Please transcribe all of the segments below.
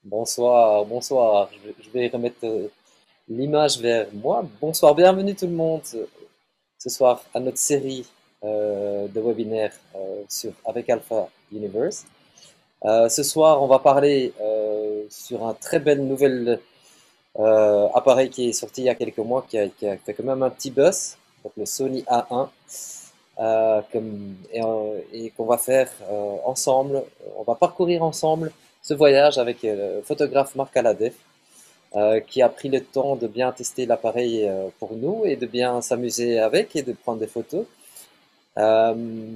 Bonsoir, bonsoir. Je vais remettre l'image vers moi. Bonsoir, bienvenue tout le monde ce soir à notre série de webinaires avec Alpha Universe. Ce soir, on va parler sur un très belle nouvelle appareil qui est sorti il y a quelques mois, qui a fait quand même un petit buzz, donc le Sony A1, et qu'on va faire ensemble. On va parcourir ensemble ce voyage avec le photographe Marc Aladef, qui a pris le temps de bien tester l'appareil pour nous et de bien s'amuser avec et de prendre des photos. Euh,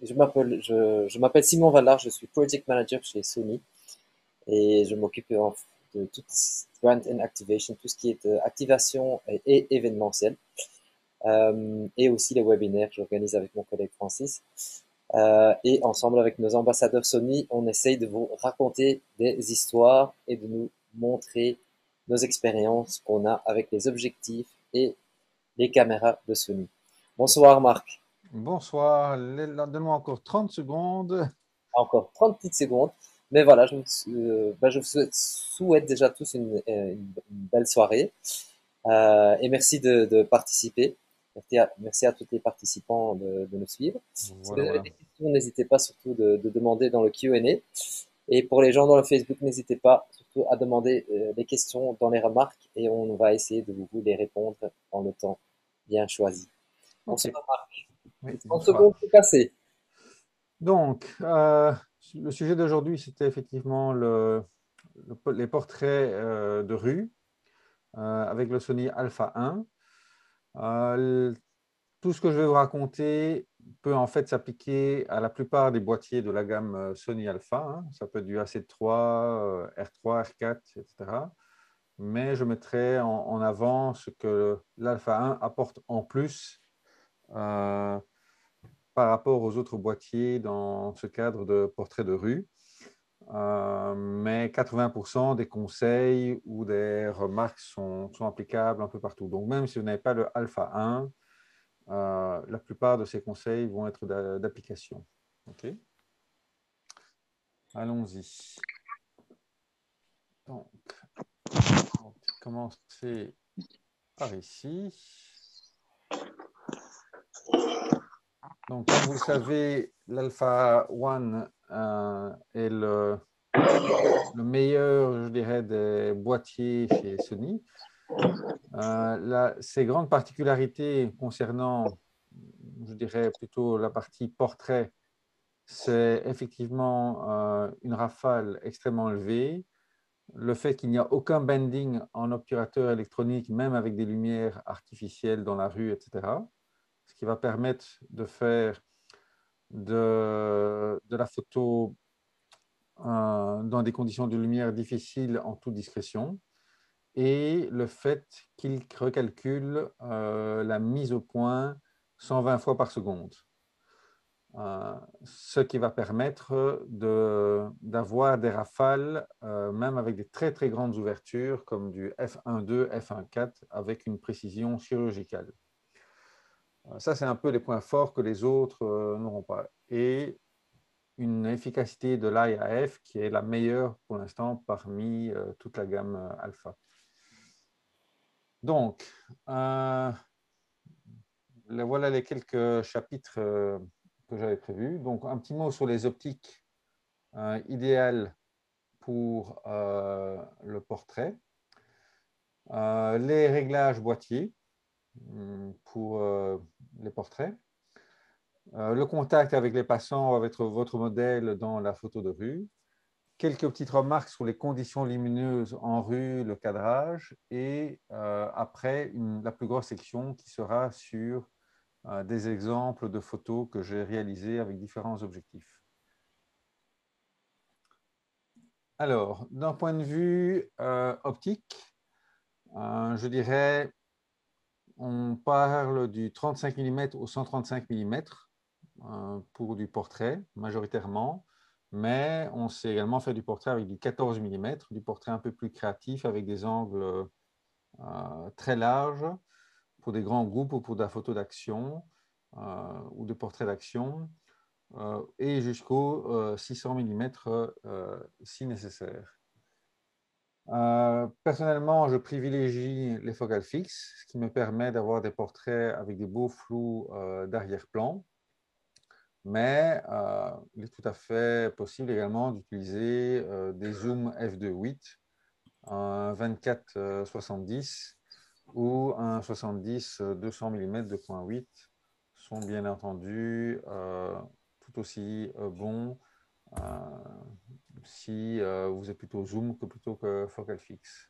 je m'appelle Simon Vallard, je suis Project Manager chez Sony et je m'occupe de toute Brand and Activation, tout ce qui est activation et événementiel, et aussi les webinaires que j'organise avec mon collègue Francis. Et ensemble avec nos ambassadeurs Sony, on essaye de vous raconter des histoires et de nous montrer nos expériences qu'on a avec les objectifs et les caméras de Sony. Bonsoir Marc. Bonsoir, donne-moi encore 30 secondes. Encore 30 petites secondes. Mais voilà, je vous souhaite déjà tous une belle soirée. Et merci de participer. Merci à tous les participants de nous suivre. Si vous Voilà, avez voilà. des questions, n'hésitez pas surtout de demander dans le Q&A. Et pour les gens dans le Facebook, n'hésitez pas surtout à demander des questions dans les remarques et on va essayer de vous les répondre dans le temps bien choisi. OK, Bonsoir Marc. oui, 30 bonsoir. secondes pour passer. Donc, le sujet d'aujourd'hui, c'était effectivement les portraits de rue avec le Sony Alpha 1. Euh, tout ce que je vais vous raconter peut en fait s'appliquer à la plupart des boîtiers de la gamme Sony Alpha, hein. Ça peut être du AC3, R3, R4, etc. Mais je mettrai en avant ce que l'Alpha 1 apporte en plus euh, par rapport aux autres boîtiers dans ce cadre de portrait de rue. Mais 80% des conseils ou des remarques sont applicables un peu partout. Donc, même si vous n'avez pas le Alpha 1, la plupart de ces conseils vont être d'application. OK. Allons-y. Donc, on va commencer par ici. Donc, comme vous le savez, l'Alpha 1 est le meilleur, je dirais, des boîtiers chez Sony. Ses grandes particularités concernant, je dirais, plutôt la partie portrait, c'est effectivement une rafale extrêmement élevée, le fait qu'il n'y a aucun bending en obturateur électronique, même avec des lumières artificielles dans la rue, etc. Ce qui va permettre de faire de la photo dans des conditions de lumière difficiles en toute discrétion, et le fait qu'il recalcule la mise au point 120 fois par seconde. Ce qui va permettre d'avoir des rafales, même avec des très très grandes ouvertures, comme du f1.2, f1.4, avec une précision chirurgicale. Ça, c'est un peu les points forts que les autres n'auront pas. Et une efficacité de l'IAF qui est la meilleure pour l'instant parmi toute la gamme alpha. Donc, voilà les quelques chapitres que j'avais prévus. Donc, un petit mot sur les optiques idéales pour le portrait. Les réglages boîtier pour les portraits. Le contact avec les passants va être votre modèle dans la photo de rue. Quelques petites remarques sur les conditions lumineuses en rue, le cadrage, et après la plus grosse section qui sera sur des exemples de photos que j'ai réalisées avec différents objectifs. Alors, d'un point de vue optique, je dirais, on parle du 35 mm au 135 mm pour du portrait majoritairement, mais on sait également faire du portrait avec du 14 mm, du portrait un peu plus créatif avec des angles très larges pour des grands groupes ou pour de la photo d'action ou de portrait d'action, et jusqu'au 600 mm si nécessaire. Personnellement, je privilégie les focales fixes, ce qui me permet d'avoir des portraits avec des beaux flous d'arrière-plan. Mais il est tout à fait possible également d'utiliser des zooms f2.8, un 24-70 ou un 70 200 mm de 2.8 sont bien entendu tout aussi bons euh, si vous êtes plutôt zoom que plutôt que focal fixe.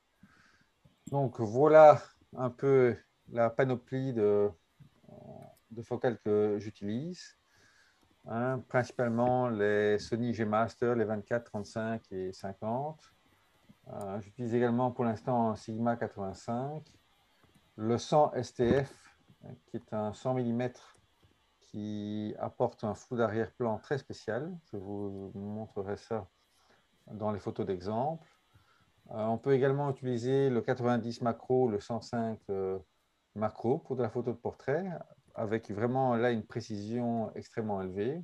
Donc voilà un peu la panoplie de focales que j'utilise. Hein, principalement les Sony G Master, les 24, 35 et 50. J'utilise également pour l'instant un Sigma 85. Le 100 STF, qui est un 100 mm qui apporte un flou d'arrière-plan très spécial. Je vous montrerai ça dans les photos d'exemple. On peut également utiliser le 90 macro, le 105 macro pour de la photo de portrait, avec vraiment là une précision extrêmement élevée.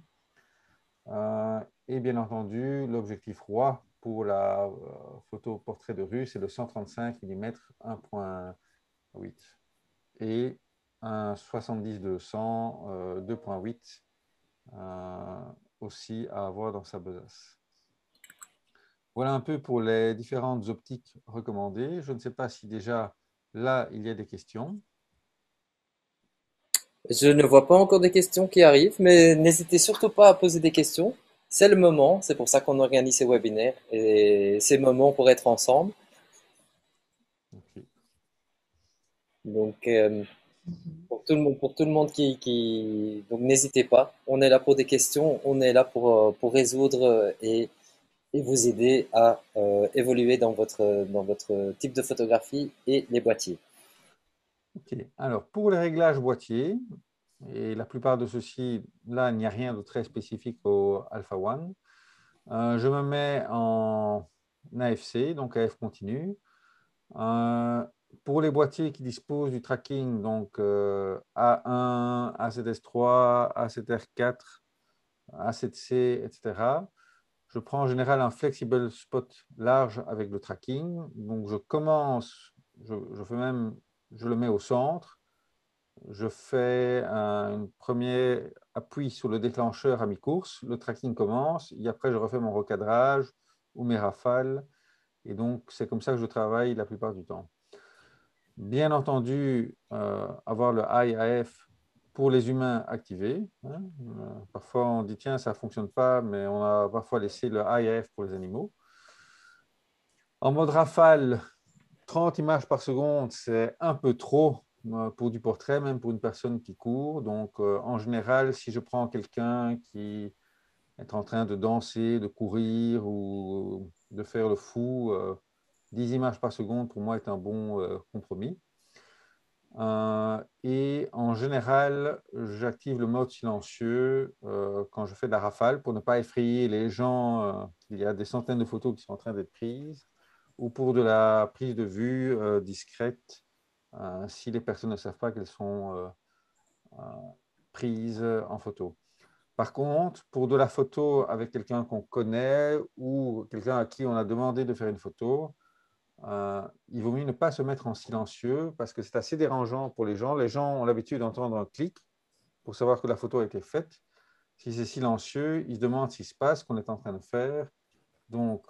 Et bien entendu, l'objectif roi pour la photo portrait de rue, c'est le 135 mm 1.8 et un 70-200 2.8 aussi à avoir dans sa besace. Voilà un peu pour les différentes optiques recommandées. Je ne sais pas si déjà là, il y a des questions. Je ne vois pas encore de questions qui arrivent, mais n'hésitez surtout pas à poser des questions. C'est le moment, c'est pour ça qu'on organise ces webinaires et ces moments pour être ensemble. Okay. Donc, pour tout le monde donc n'hésitez pas. On est là pour des questions, on est là pour résoudre et vous aider à évoluer dans votre type de photographie et les boîtiers. Ok. Alors, pour les réglages boîtier, et la plupart de ceux-ci, là, il n'y a rien de très spécifique au Alpha One. Je me mets en AFC, donc AF continu. Euh, pour les boîtiers qui disposent du tracking, donc A1, A7S3, A7R4, A7C, etc., je prends en général un flexible spot large avec le tracking. Donc, je commence, je fais même, je le mets au centre. Je fais un premier appui sur le déclencheur à mi-course. Le tracking commence. Et après, je refais mon recadrage ou mes rafales. Et donc, c'est comme ça que je travaille la plupart du temps. Bien entendu, avoir le IAF pour les humains activé. Hein. Parfois, on dit, tiens, ça ne fonctionne pas, mais on a parfois laissé le IAF pour les animaux. En mode rafale, 30 images par seconde, c'est un peu trop pour du portrait, même pour une personne qui court. Donc, en général, si je prends quelqu'un qui est en train de danser, de courir ou de faire le fou, 10 images par seconde, pour moi, est un bon compromis. Et en général, j'active le mode silencieux quand je fais de la rafale pour ne pas effrayer les gens. Il y a des centaines de photos qui sont en train d'être prises ou pour de la prise de vue discrète si les personnes ne savent pas qu'elles sont euh, prises en photo. Par contre, pour de la photo avec quelqu'un qu'on connaît ou quelqu'un à qui on a demandé de faire une photo, il vaut mieux ne pas se mettre en silencieux parce que c'est assez dérangeant pour les gens. Les gens ont l'habitude d'entendre un clic pour savoir que la photo a été faite. Si c'est silencieux, ils se demandent ce qui se passe, ce qu'on est en train de faire. Donc,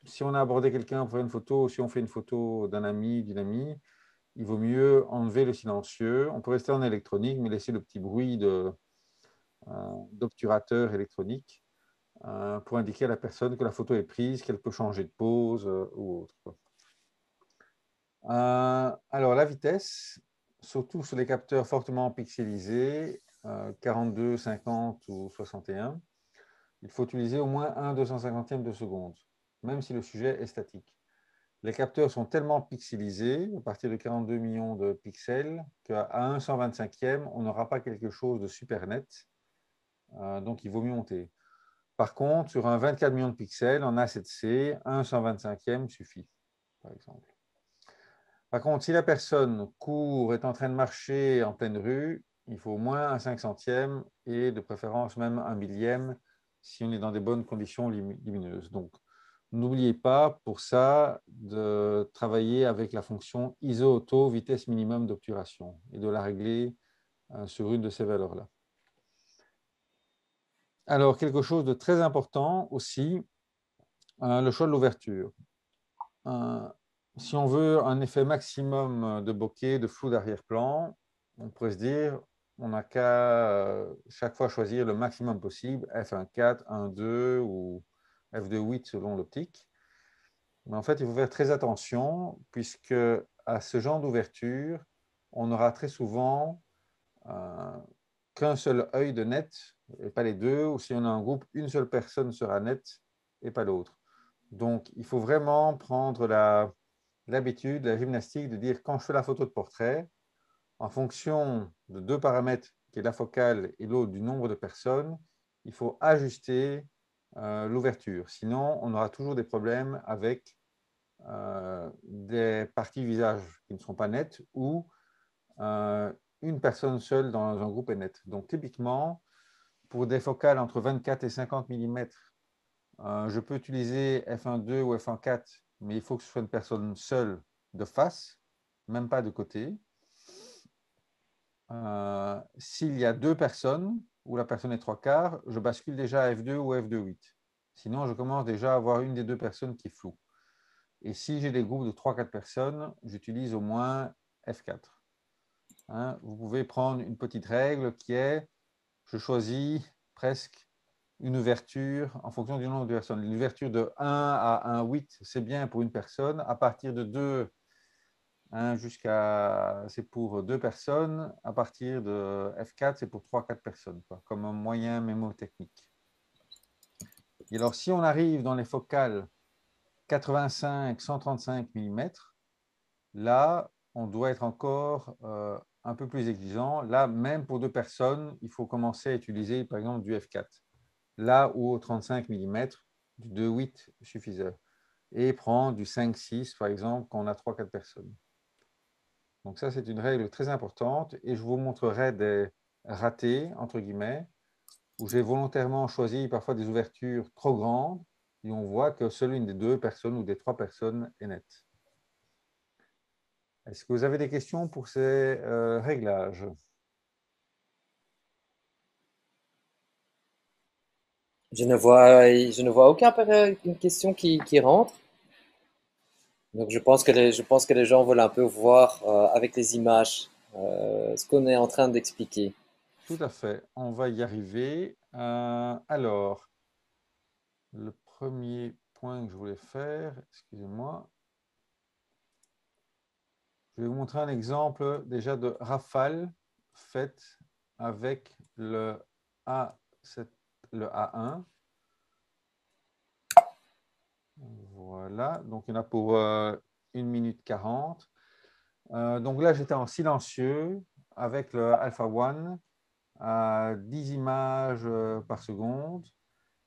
si on a abordé quelqu'un pour faire une photo, si on fait une photo d'un ami, d'une amie, il vaut mieux enlever le silencieux. On peut rester en électronique, mais laisser le petit bruit d'obturateur électronique pour indiquer à la personne que la photo est prise, qu'elle peut changer de pose ou autre. Alors, la vitesse, surtout sur les capteurs fortement pixelisés, 42, 50 ou 61, il faut utiliser au moins 1/250e de seconde, même si le sujet est statique. Les capteurs sont tellement pixelisés, à partir de 42 millions de pixels, qu'à 1/125e, on n'aura pas quelque chose de super net. Donc, il vaut mieux monter. Par contre, sur un 24 millions de pixels, en A7C, 1/125e suffit, par exemple. Par contre, si la personne court, est en train de marcher en pleine rue, il faut au moins un 500e et de préférence même un millième si on est dans des bonnes conditions lumineuses. Donc, n'oubliez pas pour ça de travailler avec la fonction ISO-auto, vitesse minimum d'obturation, et de la régler sur une de ces valeurs-là. Alors, quelque chose de très important aussi, le choix de l'ouverture. Si on veut un effet maximum de bokeh, de flou d'arrière-plan, on pourrait se dire, on n'a qu'à chaque fois choisir le maximum possible, f1.4, 1.2 ou f2.8 selon l'optique. Mais en fait, il faut faire très attention puisque à ce genre d'ouverture, on aura très souvent qu'un seul œil de net et pas les deux, ou si on a un groupe, une seule personne sera net et pas l'autre. Donc, il faut vraiment prendre l'habitude, la gymnastique de dire quand je fais la photo de portrait, en fonction de deux paramètres, qui est la focale et l'autre du nombre de personnes, il faut ajuster l'ouverture. Sinon, on aura toujours des problèmes avec des parties du visage qui ne seront pas nettes ou une personne seule dans un groupe est nette. Donc, typiquement, pour des focales entre 24 et 50 mm, je peux utiliser f1.2 ou f1.4, mais il faut que ce soit une personne seule de face, même pas de côté. S'il y a deux personnes, où la personne est trois quarts, je bascule déjà à f2 ou f2.8. Sinon, je commence déjà à avoir une des deux personnes qui est floue. Et si j'ai des groupes de 3-4 personnes, j'utilise au moins f4. Vous pouvez prendre une petite règle qui est, je choisis presque une ouverture en fonction du nombre de personnes. Une ouverture de 1 à 1,8, c'est bien pour une personne. À partir de 2, jusqu'à, c'est pour deux personnes. À partir de F4, c'est pour 3-4 personnes, quoi, comme un moyen mémotechnique. Et alors, si on arrive dans les focales 85-135 mm, là, on doit être encore un peu plus exigeant. Là, même pour deux personnes, il faut commencer à utiliser, par exemple, du F4. Là où au 35 mm, du 2,8 suffisait. Et prendre du 5,6 par exemple quand on a 3-4 personnes. Donc ça, c'est une règle très importante et je vous montrerai des ratés, entre guillemets, où j'ai volontairement choisi parfois des ouvertures trop grandes et on voit que seule une des deux personnes ou des trois personnes est nette. Est-ce que vous avez des questions pour ces réglages? Je ne vois aucune question qui rentre. Donc je pense que les gens veulent un peu voir avec les images ce qu'on est en train d'expliquer. Tout à fait, on va y arriver. Alors, le premier point que je voulais faire, excusez-moi, je vais vous montrer un exemple déjà de rafale faite avec le A7, le A1. Voilà, donc il y en a pour 1 minute 40. Donc là, j'étais en silencieux avec le Alpha One à 10 images par seconde.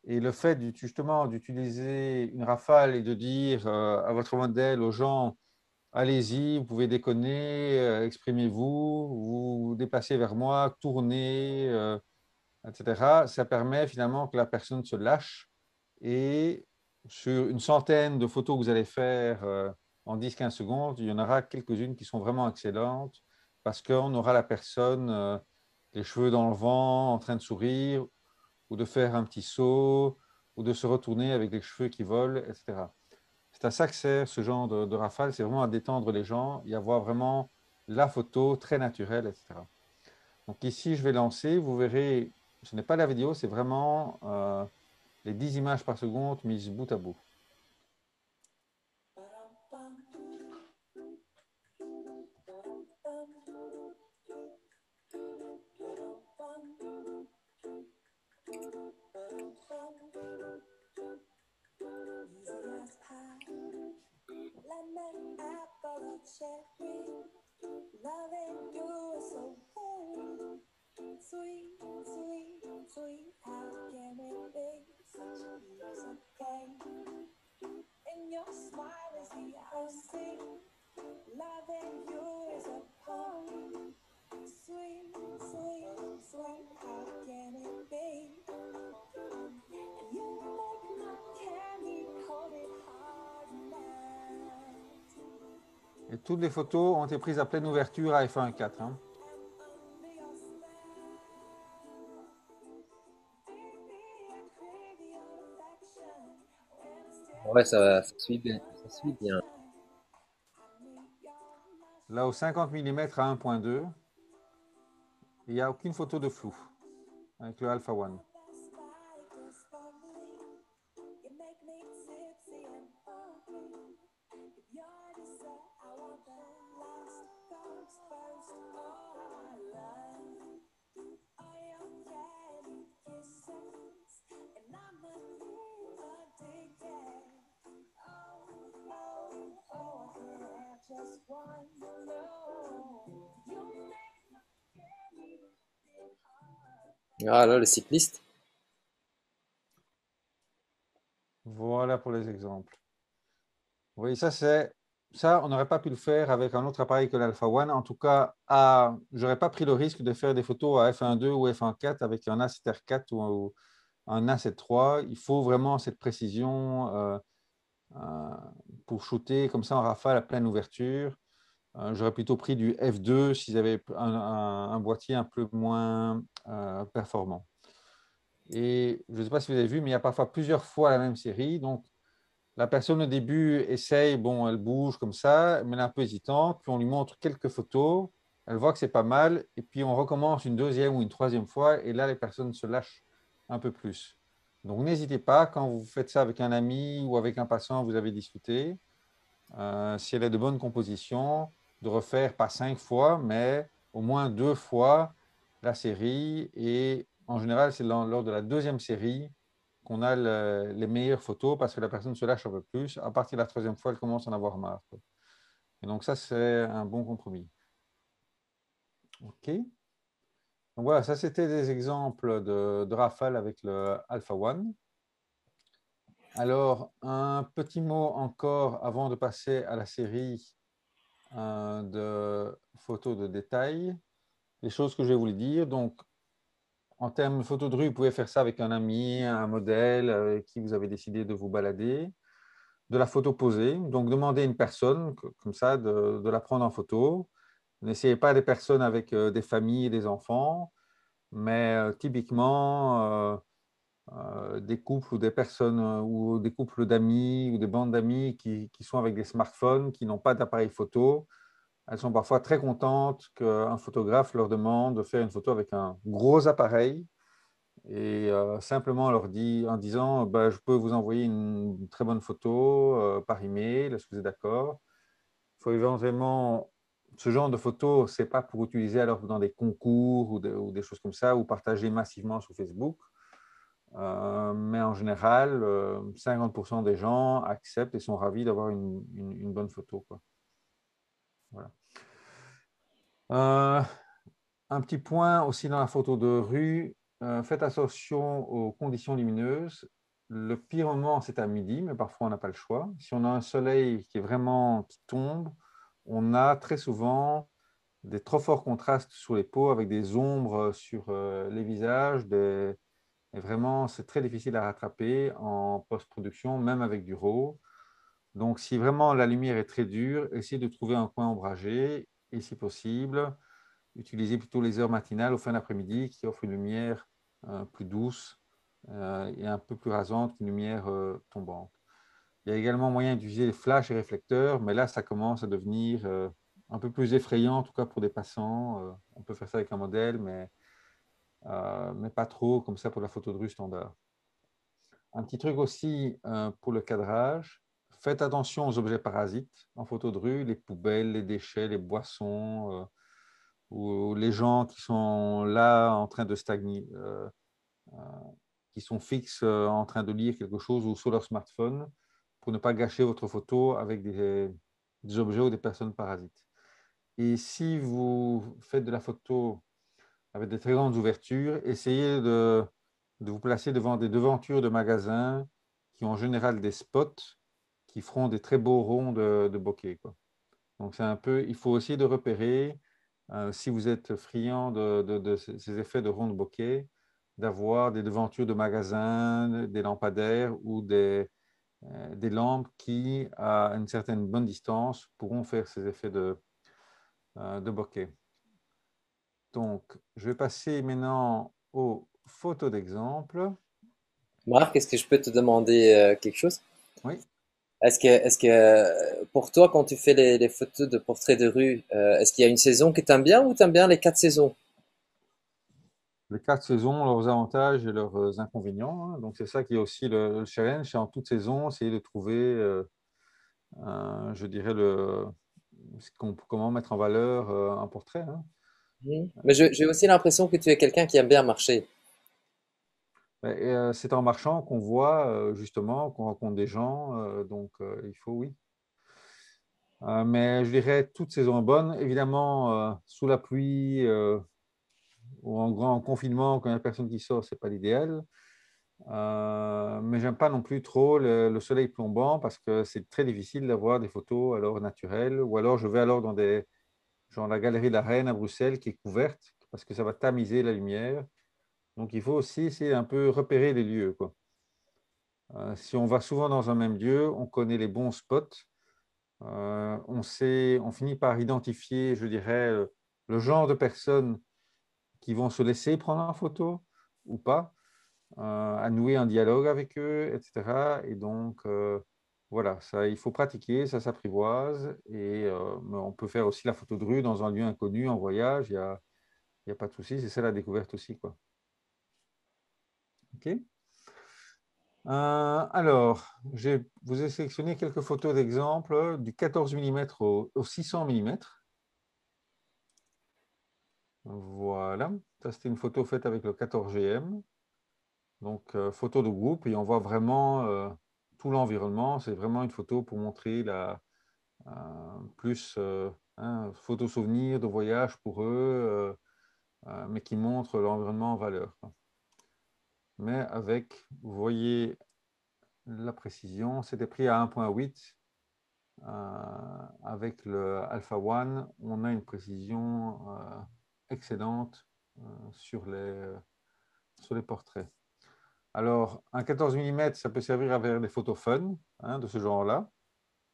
Et le fait justement d'utiliser une rafale et de dire à votre modèle, aux gens, allez-y, vous pouvez déconner, exprimez-vous, vous déplacez vers moi, tournez, etc. Ça permet finalement que la personne se lâche et sur une centaine de photos que vous allez faire en 10-15 secondes, il y en aura quelques-unes qui sont vraiment excellentes parce qu'on aura la personne, les cheveux dans le vent, en train de sourire ou de faire un petit saut ou de se retourner avec les cheveux qui volent, etc. C'est à ça que sert ce genre de rafale, c'est vraiment à détendre les gens et avoir vraiment la photo très naturelle, etc. Donc ici, je vais lancer, vous verrez, ce n'est pas la vidéo, c'est vraiment les 10 images par seconde mises bout à bout. Lemon, apple, cherry, loving you is so very sweet, sweet, sweet. How can it be such a piece of cake? And your smile is the OC. Loving you is a poem. Sweet, sweet, sweet. How can it be? And you make my candy coated heart now. Et toutes les photos ont été prises à pleine ouverture à f1.4. Hein. Ouais, ça suit bien. Ça suit bien. Là, au 50 mm à 1.2, il n'y a aucune photo de flou avec le Alpha One. Ah là, le cycliste. Voilà pour les exemples. Vous voyez, ça, on n'aurait pas pu le faire avec un autre appareil que l'Alpha One. En tout cas, j'aurais pas pris le risque de faire des photos à f1.2 ou f1.4 avec un A7R4 ou un A7III. Il faut vraiment cette précision euh, pour shooter comme ça en rafale à pleine ouverture. J'aurais plutôt pris du f2 s'ils avaient un boîtier un peu moins performant. Et je ne sais pas si vous avez vu, mais il y a parfois plusieurs fois la même série. Donc, la personne au début essaye, bon, elle bouge comme ça, mais elle est un peu hésitante, puis on lui montre quelques photos, elle voit que c'est pas mal, et puis on recommence une deuxième ou une troisième fois, et là, les personnes se lâchent un peu plus. Donc n'hésitez pas, quand vous faites ça avec un ami ou avec un passant, vous avez discuté, si elle est de bonne composition, de refaire pas 5 fois, mais au moins 2 fois la série, et en général, c'est lors de la deuxième série qu'on a les meilleures photos parce que la personne se lâche un peu plus. À partir de la troisième fois, elle commence à en avoir marre. Quoi. Et donc ça, c'est un bon compromis. OK. Donc voilà, ça c'était des exemples de rafale avec le Alpha One. Alors, un petit mot encore avant de passer à la série de photos de détail. Les choses que je vais vous les dire. Donc, en termes de photos de rue, vous pouvez faire ça avec un ami, un modèle avec qui vous avez décidé de vous balader. De la photo posée. Donc, demandez à une personne, comme ça, de la prendre en photo. N'essayez pas des personnes avec des familles et des enfants, mais typiquement des couples ou des personnes ou des couples d'amis ou des bandes d'amis qui sont avec des smartphones, qui n'ont pas d'appareil photo. Elles sont parfois très contentes qu'un photographe leur demande de faire une photo avec un gros appareil et simplement leur dit en disant bah, je peux vous envoyer une très bonne photo par email, est-ce que vous êtes d'accord? Il faut éventuellement ce genre de photo, c'est pas pour utiliser alors dans des concours ou des choses comme ça ou partager massivement sur Facebook. Mais en général, 50% des gens acceptent et sont ravis d'avoir une bonne photo. Quoi. Voilà. Euh, un petit point aussi dans la photo de rue, faites attention aux conditions lumineuses. Le pire moment, c'est à midi, mais parfois on n'a pas le choix. Si on a un soleil qui est vraiment qui tombe, on a très souvent des trop forts contrastes sur les peaux avec des ombres sur les visages. Et vraiment, c'est très difficile à rattraper en post-production, même avec du RAW. Donc, si vraiment la lumière est très dure, essayez de trouver un coin ombragé et, si possible, utilisez plutôt les heures matinales au fin d'après-midi qui offrent une lumière plus douce et un peu plus rasante qu'une lumière tombante. Il y a également moyen d'utiliser les flashs et réflecteurs, mais là, ça commence à devenir un peu plus effrayant, en tout cas pour des passants. On peut faire ça avec un modèle, mais pas trop comme ça pour la photo de rue standard. Un petit truc aussi pour le cadrage, faites attention aux objets parasites en photo de rue, les poubelles, les déchets, les boissons, ou les gens qui sont là en train de stagner, euh, qui sont fixes en train de lire quelque chose ou sur leur smartphone pour ne pas gâcher votre photo avec des objets ou des personnes parasites. Et si vous faites de la photo avec des très grandes ouvertures, essayez de vous placer devant des devantures de magasins qui ont en général des spots qui feront des très beaux ronds de bokeh, quoi. Donc c'est un peu, il faut aussi de repérer, si vous êtes friand de ces effets de rond de bokeh, d'avoir des devantures de magasins, des lampadaires ou des lampes qui, à une certaine bonne distance, pourront faire ces effets de bokeh. Donc, je vais passer maintenant aux photos d'exemple. Marc, est-ce que je peux te demander quelque chose? Oui, Est-ce que pour toi, quand tu fais les photos de portraits de rue, est-ce qu'il y a une saison que tu aimes bien ou tu aimes bien les quatre saisons? les 4 saisons ont leurs avantages et leurs inconvénients, hein. Donc, c'est ça qui est aussi le challenge, c'est en toute saison, essayer de trouver, je dirais, comment mettre en valeur un portrait, hein. Mhm. Mais j'ai aussi l'impression que tu es quelqu'un qui aime bien marcher. C'est en marchant qu'on voit justement, qu'on rencontre des gens, donc il faut, oui. Mais je dirais toute saison est bonne. Évidemment, sous la pluie ou en grand confinement, quand il n'y a personne qui sort, c'est pas l'idéal. Mais j'aime pas non plus trop le soleil plombant parce que c'est très difficile d'avoir des photos alors naturelles. Ou alors je vais alors dans genre la galerie de la Reine à Bruxelles qui est couverte parce que ça va tamiser la lumière. Donc il faut aussi essayer un peu repérer les lieux, quoi. Si on va souvent dans un même lieu, on connaît les bons spots. On finit par identifier, je dirais, le genre de personnes qui vont se laisser prendre en photo ou pas, à nouer un dialogue avec eux, etc. Et donc, voilà, ça, il faut pratiquer, ça s'apprivoise. Mais on peut faire aussi la photo de rue dans un lieu inconnu, en voyage, il y a pas de souci, c'est ça la découverte aussi, quoi. OK. Alors, je vous ai sélectionné quelques photos d'exemple du 14 mm au 600 mm. Voilà, ça c'était une photo faite avec le 14 GM. Donc, photo de groupe et on voit vraiment tout l'environnement. C'est vraiment une photo pour montrer euh, plus photo souvenir de voyage pour eux, mais qui montre l'environnement en valeur, quoi. Mais avec, vous voyez la précision, c'était pris à 1,8. Avec le Alpha One, on a une précision excellente sur les portraits. Alors, un 14 mm, ça peut servir à faire des photos fun, hein, de ce genre-là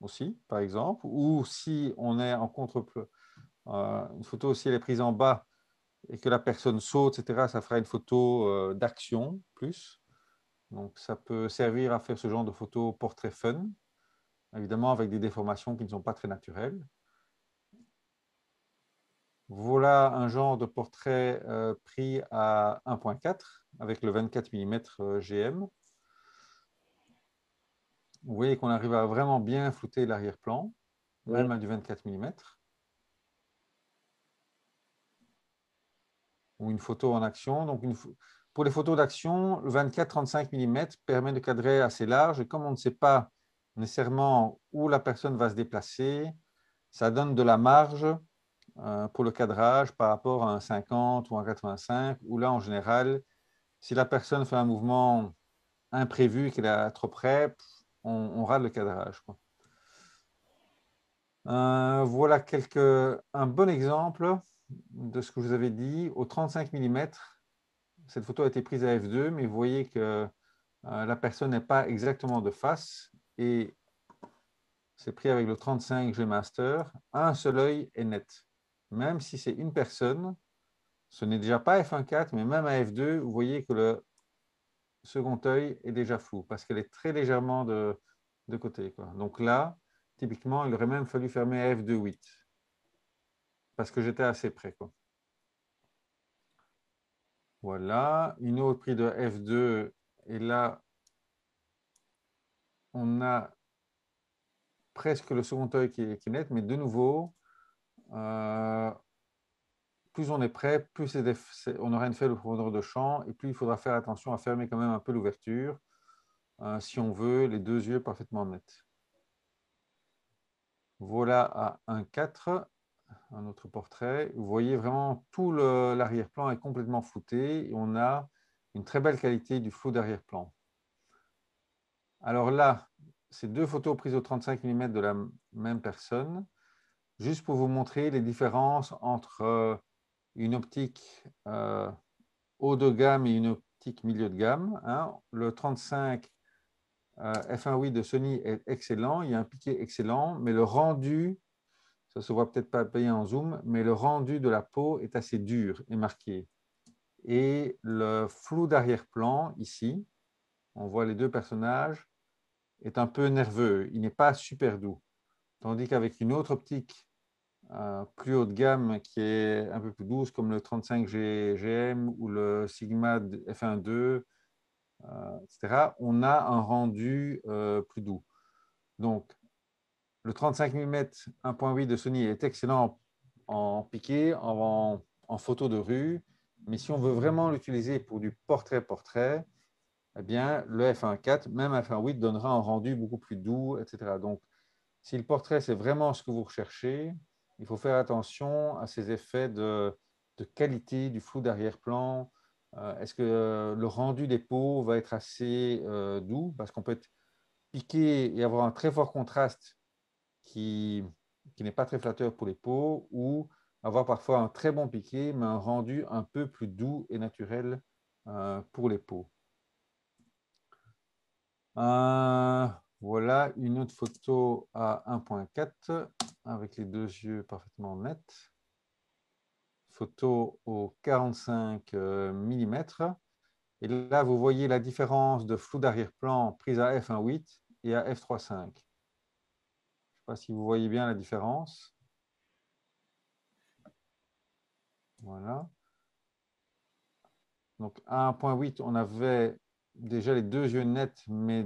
aussi, par exemple. Ou si on est en contre-plan, une photo aussi elle est prise en bas et que la personne saute, etc., ça fera une photo d'action plus. Donc, ça peut servir à faire ce genre de photos portrait fun, évidemment avec des déformations qui ne sont pas très naturelles. Voilà un genre de portrait pris à 1,4 avec le 24 mm GM. Vous voyez qu'on arrive à vraiment bien flouter l'arrière-plan, Mhm. même à du 24 mm. Ou une photo en action. Donc pour les photos d'action, le 24-35 mm permet de cadrer assez large. Et comme on ne sait pas nécessairement où la personne va se déplacer, ça donne de la marge pour le cadrage par rapport à un 50 ou un 85, où là, en général, si la personne fait un mouvement imprévu et qu'elle est trop près, on rate le cadrage, quoi. Voilà un bon exemple de ce que je vous avais dit. Au 35 mm, cette photo a été prise à f2, mais vous voyez que la personne n'est pas exactement de face et c'est pris avec le 35 G Master. Un seul œil est net. Même si c'est une personne, ce n'est déjà pas f1.4, mais même à f2, vous voyez que le second œil est déjà flou parce qu'elle est très légèrement de côté, quoi. Donc là, typiquement, il aurait même fallu fermer à f2.8 parce que j'étais assez près, quoi. Voilà, une autre prise de f2 et là, on a presque le second œil qui est net, mais de nouveau, euh, plus on est prêt, plus on aura une faible profondeur de champ et plus il faudra faire attention à fermer quand même un peu l'ouverture si on veut les deux yeux parfaitement nets. Voilà à 1,4, un autre portrait. Vous voyez vraiment tout l'arrière-plan est complètement flouté et on a une très belle qualité du flou d'arrière-plan. Alors là, c'est deux photos prises au 35 mm de la même personne, juste pour vous montrer les différences entre une optique haut de gamme et une optique milieu de gamme, hein. Le 35 F1.8 de Sony est excellent, il y a un piqué excellent, mais le rendu, ça ne se voit peut-être pas bien en zoom, mais le rendu de la peau est assez dur et marqué. Et le flou d'arrière-plan, ici, on voit les deux personnages, est un peu nerveux, il n'est pas super doux. Tandis qu'avec une autre optique plus haut de gamme qui est un peu plus douce, comme le 35G GM ou le Sigma F1.2, etc., on a un rendu plus doux. Donc, le 35 mm 1.8 de Sony est excellent en piqué, en photo de rue, mais si on veut vraiment l'utiliser pour du portrait-portrait, eh bien, le f1.4, même f1.8, donnera un rendu beaucoup plus doux, etc. Donc, si le portrait, c'est vraiment ce que vous recherchez, il faut faire attention à ces effets de qualité du flou d'arrière-plan. Est-ce que le rendu des peaux va être assez doux? Parce qu'on peut être piqué et avoir un très fort contraste qui n'est pas très flatteur pour les peaux, ou avoir parfois un très bon piqué, mais un rendu un peu plus doux et naturel pour les peaux. Voilà une autre photo à 1.4 avec les deux yeux parfaitement nets. Photo au 45 mm. Et là, vous voyez la différence de flou d'arrière-plan prise à f1.8 et à f3.5. Je ne sais pas si vous voyez bien la différence. Voilà. Donc à 1.8, on avait déjà les deux yeux nets, mais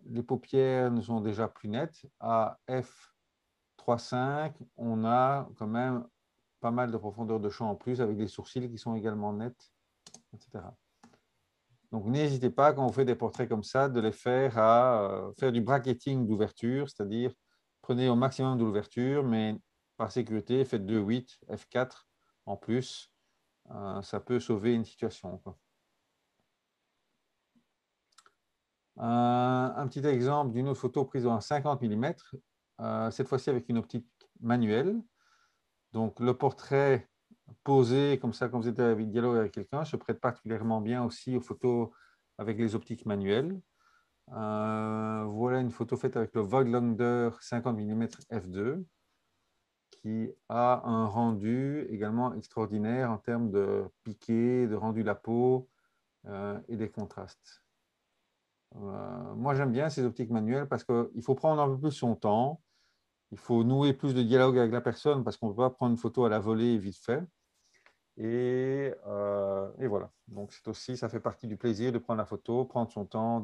les paupières ne sont déjà plus nettes. À f3.5, on a quand même pas mal de profondeur de champ en plus, avec des sourcils qui sont également nets, etc. Donc n'hésitez pas, quand vous faites des portraits comme ça, de les faire à faire du bracketing d'ouverture, c'est-à-dire prenez au maximum de l'ouverture, mais par sécurité, faites 2.8, f4 en plus. Ça peut sauver une situation, quoi. Un petit exemple d'une autre photo prise en 50 mm, cette fois-ci avec une optique manuelle. Donc le portrait posé comme ça, quand vous êtes en dialogue avec quelqu'un, se prête particulièrement bien aussi aux photos avec les optiques manuelles. Voilà une photo faite avec le Voigtlander 50 mm f2 qui a un rendu également extraordinaire en termes de piqué, de rendu de la peau et des contrastes. Moi, j'aime bien ces optiques manuelles parce qu'il faut prendre un peu plus son temps. Il faut nouer plus de dialogue avec la personne parce qu'on ne peut pas prendre une photo à la volée vite fait. Et voilà. Donc, c'est aussi, ça fait partie du plaisir de prendre la photo, prendre son temps,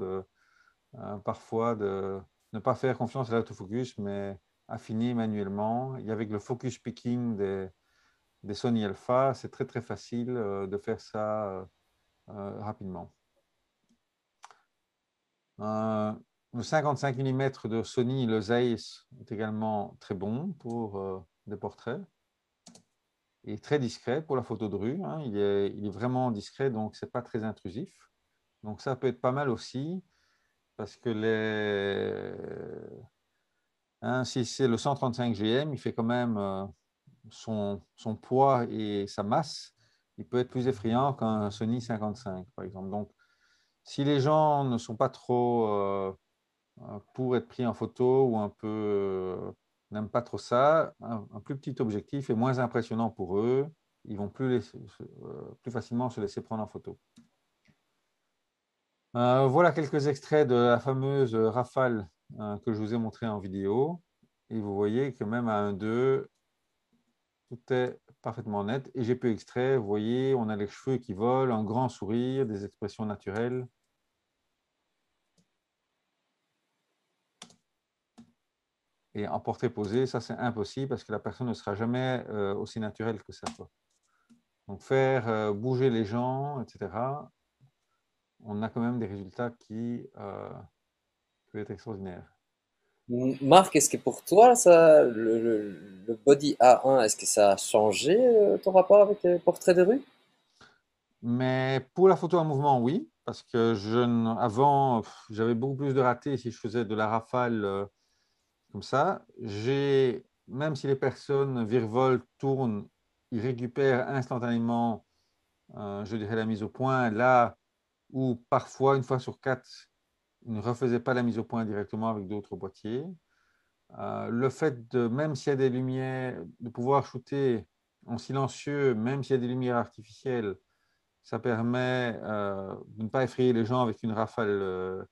parfois de ne pas faire confiance à l'autofocus, mais affiner manuellement. Et avec le focus picking des Sony Alpha, c'est très, très facile de faire ça rapidement. Le 55 mm de Sony, le Zeiss, est également très bon pour des portraits et très discret pour la photo de rue. Hein. Il est vraiment discret, donc ce n'est pas très intrusif. Donc ça peut être pas mal aussi, parce que si c'est le 135 GM, il fait quand même son poids et sa masse. Il peut être plus effrayant qu'un Sony 55, par exemple. Donc, si les gens ne sont pas trop pour être pris en photo ou un peu n'aiment pas trop ça, un plus petit objectif est moins impressionnant pour eux. Ils vont plus facilement se laisser prendre en photo. Voilà quelques extraits de la fameuse rafale que je vous ai montré en vidéo. Et vous voyez que même à 1.2, tout est parfaitement net. Et j'ai pu extraire, vous voyez, on a les cheveux qui volent, un grand sourire, des expressions naturelles. Et en portrait posé, ça c'est impossible parce que la personne ne sera jamais aussi naturelle que ça. Donc faire bouger les gens, etc., on a quand même des résultats qui peuvent être extraordinaires. Marc, est-ce que pour toi, ça, le Body A1, est-ce que ça a changé ton rapport avec les portraits de rue? Mais pour la photo en mouvement, oui, parce que avant, j'avais beaucoup plus de ratés si je faisais de la rafale comme ça. Même si les personnes virevoltent, tournent, ils récupèrent instantanément, je dirais, la mise au point. Là ou parfois, une fois sur quatre, il ne refaisait pas la mise au point directement avec d'autres boîtiers. Le fait de, même s'il y a des lumières, de pouvoir shooter en silencieux, même s'il y a des lumières artificielles, ça permet de ne pas effrayer les gens avec une rafale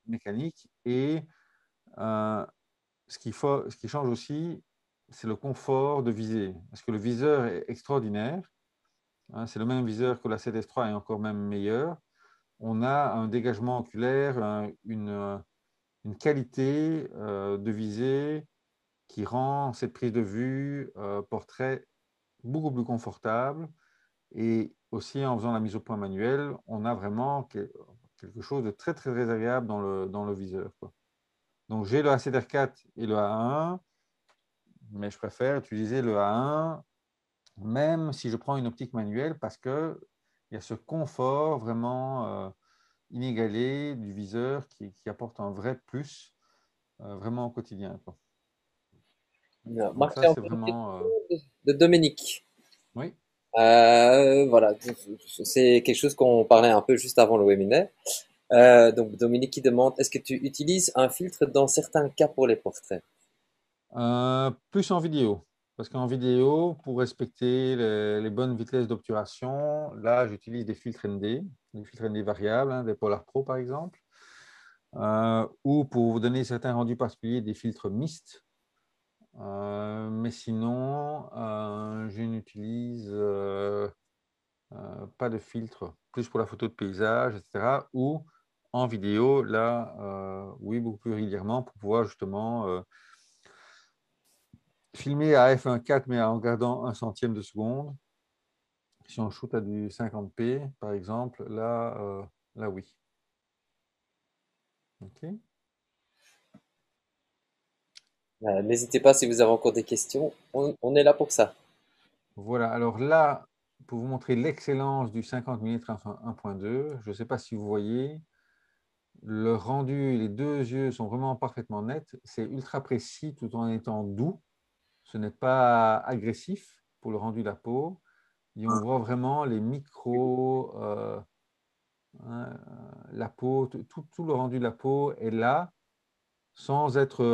mécanique. Et euh, ce qui change aussi, c'est le confort de viser. Parce que le viseur est extraordinaire. Hein, c'est le même viseur que la 7S3 et encore même meilleur. On a un dégagement oculaire, une qualité de visée qui rend cette prise de vue portrait beaucoup plus confortable. Et aussi, en faisant la mise au point manuelle, on a vraiment quelque chose de très, très, très agréable dans le viseur, quoi. Donc, j'ai le A7R4 et le A1, mais je préfère utiliser le A1, même si je prends une optique manuelle, parce qu'il y a ce confort vraiment inégalé du viseur qui apporte un vrai plus vraiment au quotidien, quoi. Donc, Marc, j'ai ça, c'est encore une vraiment. question de Dominique. Oui. Voilà, c'est quelque chose qu'on parlait un peu juste avant le webinaire. Donc Dominique qui demande, est-ce que tu utilises un filtre dans certains cas pour les portraits? Plus en vidéo. Parce qu'en vidéo, pour respecter les bonnes vitesses d'obturation, là, j'utilise des filtres ND variables, hein, des Polar Pro par exemple, ou pour vous donner certains rendus particuliers, des filtres mixtes. Mais sinon, je n'utilise pas de filtre, plus pour la photo de paysage, etc. Ou en vidéo, là, oui, beaucoup plus régulièrement pour pouvoir justement filmer à f1.4, mais en gardant un centième de seconde. Si on shoot à du 50p, par exemple, là, là oui. OK. N'hésitez pas si vous avez encore des questions, on est là pour ça. Voilà, alors là, pour vous montrer l'excellence du 50 mm 1.2, je ne sais pas si vous voyez, le rendu, les deux yeux sont vraiment parfaitement nets. C'est ultra précis tout en étant doux. Ce n'est pas agressif pour le rendu de la peau. Et on voit vraiment les micros, hein, la peau, tout le rendu de la peau est là, sans être.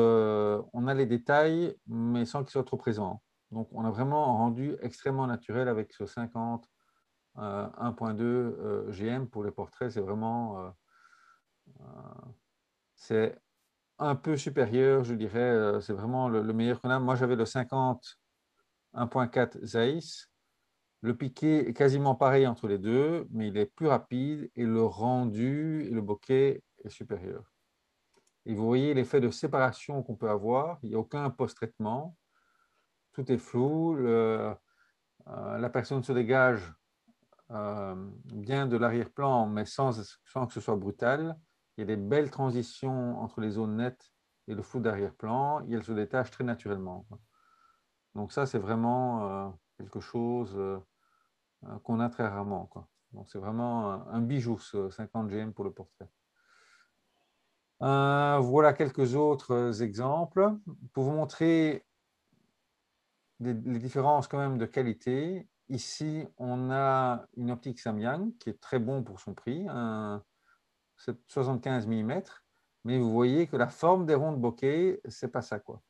On a les détails, mais sans qu'ils soient trop présents. Donc, on a vraiment un rendu extrêmement naturel avec ce 50 1.2 GM pour les portraits. C'est vraiment. C'est un peu supérieur, je dirais. C'est vraiment le meilleur qu'on a. Moi, j'avais le 50 1.4 Zeiss. Le piqué est quasiment pareil entre les deux, mais il est plus rapide et le rendu et le bokeh est supérieur. Et vous voyez l'effet de séparation qu'on peut avoir. Il n'y a aucun post-traitement. Tout est flou. La personne se dégage bien de l'arrière-plan, mais sans que ce soit brutal. Il y a des belles transitions entre les zones nettes et le flou d'arrière-plan. Et elle se détache très naturellement. Donc ça, c'est vraiment quelque chose qu'on a très rarement, quoi. Donc c'est vraiment un bijou, ce 50 GM pour le portrait. Voilà quelques autres exemples. Pour vous montrer les différences quand même de qualité, ici on a une optique Samyang qui est très bon pour son prix, un 75 mm, mais vous voyez que la forme des ronds de bokeh, c'est pas ça, quoi.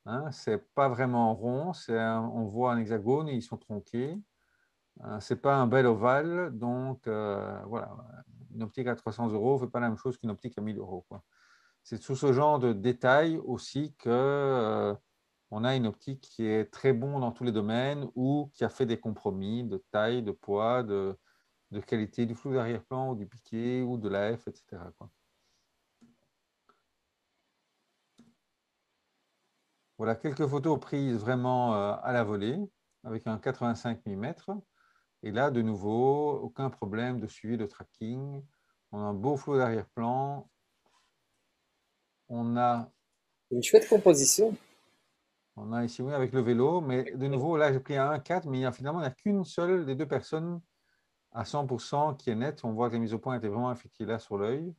Hein, c'est pas vraiment rond, on voit un hexagone et ils sont tronqués. C'est pas un bel ovale, donc voilà, une optique à 300 € ne fait pas la même chose qu'une optique à 1000 €, quoi. C'est sous ce genre de détails aussi que on a une optique qui est très bon dans tous les domaines ou qui a fait des compromis de taille, de poids, de qualité du flou d'arrière-plan ou du piqué ou de la F, etc., quoi. Voilà quelques photos prises vraiment à la volée avec un 85 mm. Et là, de nouveau, aucun problème de suivi de tracking. On a un beau flot d'arrière-plan. On a, Une chouette composition. on a ici, oui, avec le vélo. Mais de nouveau, là, j'ai pris un 1.4, mais finalement, il n'y a qu'une seule des deux personnes à 100% qui est nette. On voit que la mise au point était vraiment effectuée là sur l'œil.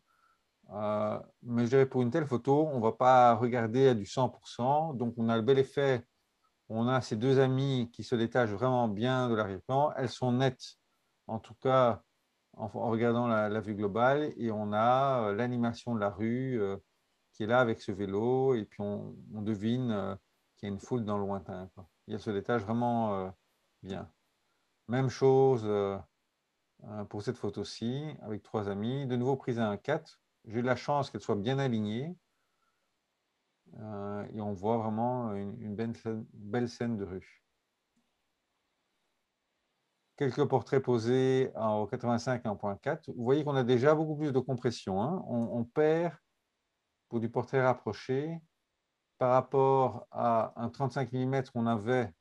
Mais je dirais pour une telle photo, on ne va pas regarder à du 100%. Donc, on a le bel effet. On a ces deux amies qui se détachent vraiment bien de l'arrière-plan. Elles sont nettes en tout cas en regardant la vue globale, et on a l'animation de la rue qui est là avec ce vélo, et puis on devine qu'il y a une foule dans le lointain, quoi. Il y a ce détail vraiment bien. Même chose pour cette photo-ci, avec trois amis, de nouveau prise à 1,4. J'ai eu la chance qu'elle soit bien alignée, et on voit vraiment une belle scène de rue. Quelques portraits posés en 85 et en 0.4. Vous voyez qu'on a déjà beaucoup plus de compression, hein. On perd pour du portrait rapproché par rapport à un 35 mm qu'on avait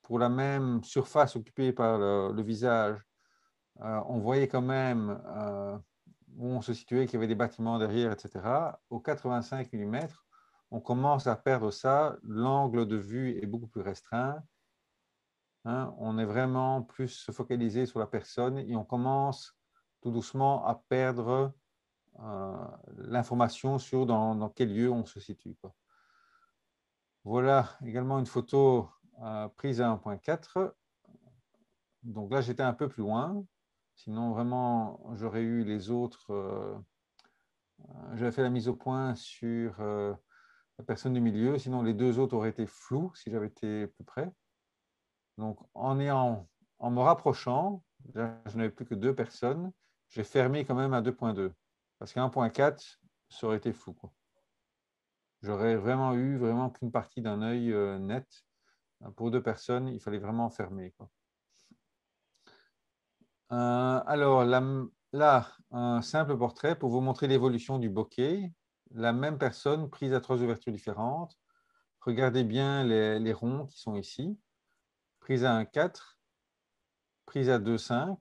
pour la même surface occupée par le visage. On voyait quand même où on se situait, qu'il y avait des bâtiments derrière, etc. Au 85 mm, on commence à perdre ça. L'angle de vue est beaucoup plus restreint. Hein, on est vraiment plus focalisé sur la personne et on commence tout doucement à perdre l'information sur dans quel lieu on se situe, quoi. Voilà également une photo prise à 1.4. Donc là, j'étais un peu plus loin. Sinon, vraiment, j'aurais eu les autres. J'avais fait la mise au point sur la personne du milieu. Sinon, les deux autres auraient été flous si j'avais été plus près. Donc, en me rapprochant, là, je n'avais plus que deux personnes, j'ai fermé quand même à 2.2. Parce qu'à 1.4, ça aurait été flou, quoi. J'aurais vraiment eu vraiment qu'une partie d'un œil net. Pour deux personnes, il fallait vraiment fermer, quoi. Alors, là, un simple portrait pour vous montrer l'évolution du bokeh. La même personne prise à trois ouvertures différentes. Regardez bien les ronds qui sont ici. Prise à 1,4, prise à 2,5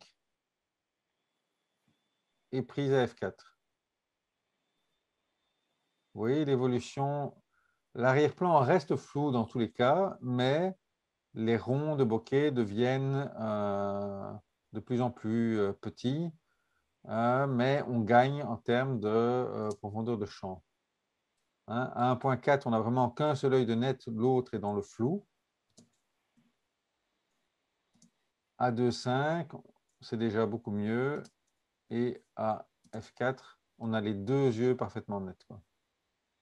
et prise à F4. Vous voyez l'évolution. L'arrière-plan reste flou dans tous les cas, mais les ronds de bokeh deviennent de plus en plus petits, mais on gagne en termes de profondeur de champ. Hein, à 1.4, on n'a vraiment qu'un seul œil de net, l'autre est dans le flou. À 2.5, c'est déjà beaucoup mieux. Et à F4, on a les deux yeux parfaitement nets, quoi.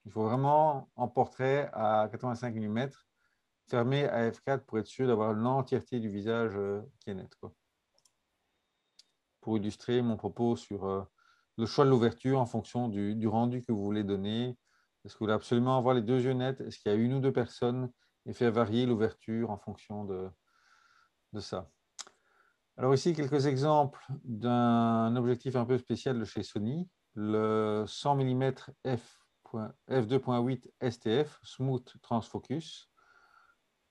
Il faut vraiment, en portrait à 85 mm, fermer à F4 pour être sûr d'avoir l'entièreté du visage qui est net, quoi. Pour illustrer mon propos sur le choix de l'ouverture en fonction du rendu que vous voulez donner. Est-ce que vous voulez absolument avoir les deux yeux nets? Est-ce qu'il y a une ou deux personnes? Et faire varier l'ouverture en fonction de ça. Alors ici, quelques exemples d'un objectif un peu spécial de chez Sony, le 100 mm f2.8 STF, Smooth Transfocus,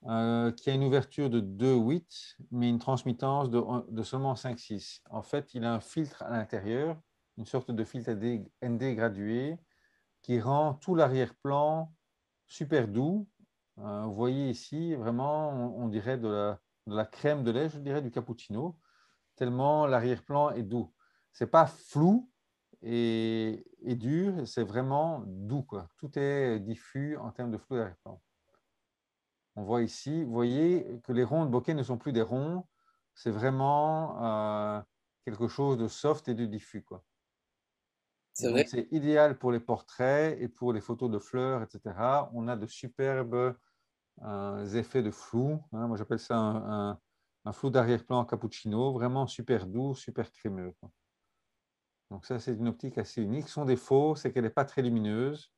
qui a une ouverture de 2,8, mais une transmittance de seulement 5,6. En fait, il a un filtre à l'intérieur, une sorte de filtre ND gradué, qui rend tout l'arrière-plan super doux. Vous voyez ici, vraiment, on dirait de la crème de lait, je dirais, du cappuccino, tellement l'arrière-plan est doux. Ce n'est pas flou et dur, c'est vraiment doux, quoi. Tout est diffus en termes de flou d'arrière-plan. On voit ici, vous voyez que les ronds de bokeh ne sont plus des ronds, c'est vraiment quelque chose de soft et de diffus, quoi. Et C'est donc, vrai. c'est idéal pour les portraits et pour les photos de fleurs, etc. On a de superbes effets de flou, hein. Moi, j'appelle ça un flou d'arrière-plan cappuccino, vraiment super doux, super crémeux, quoi. Donc ça, c'est une optique assez unique. Son défaut, c'est qu'elle n'est pas très lumineuse,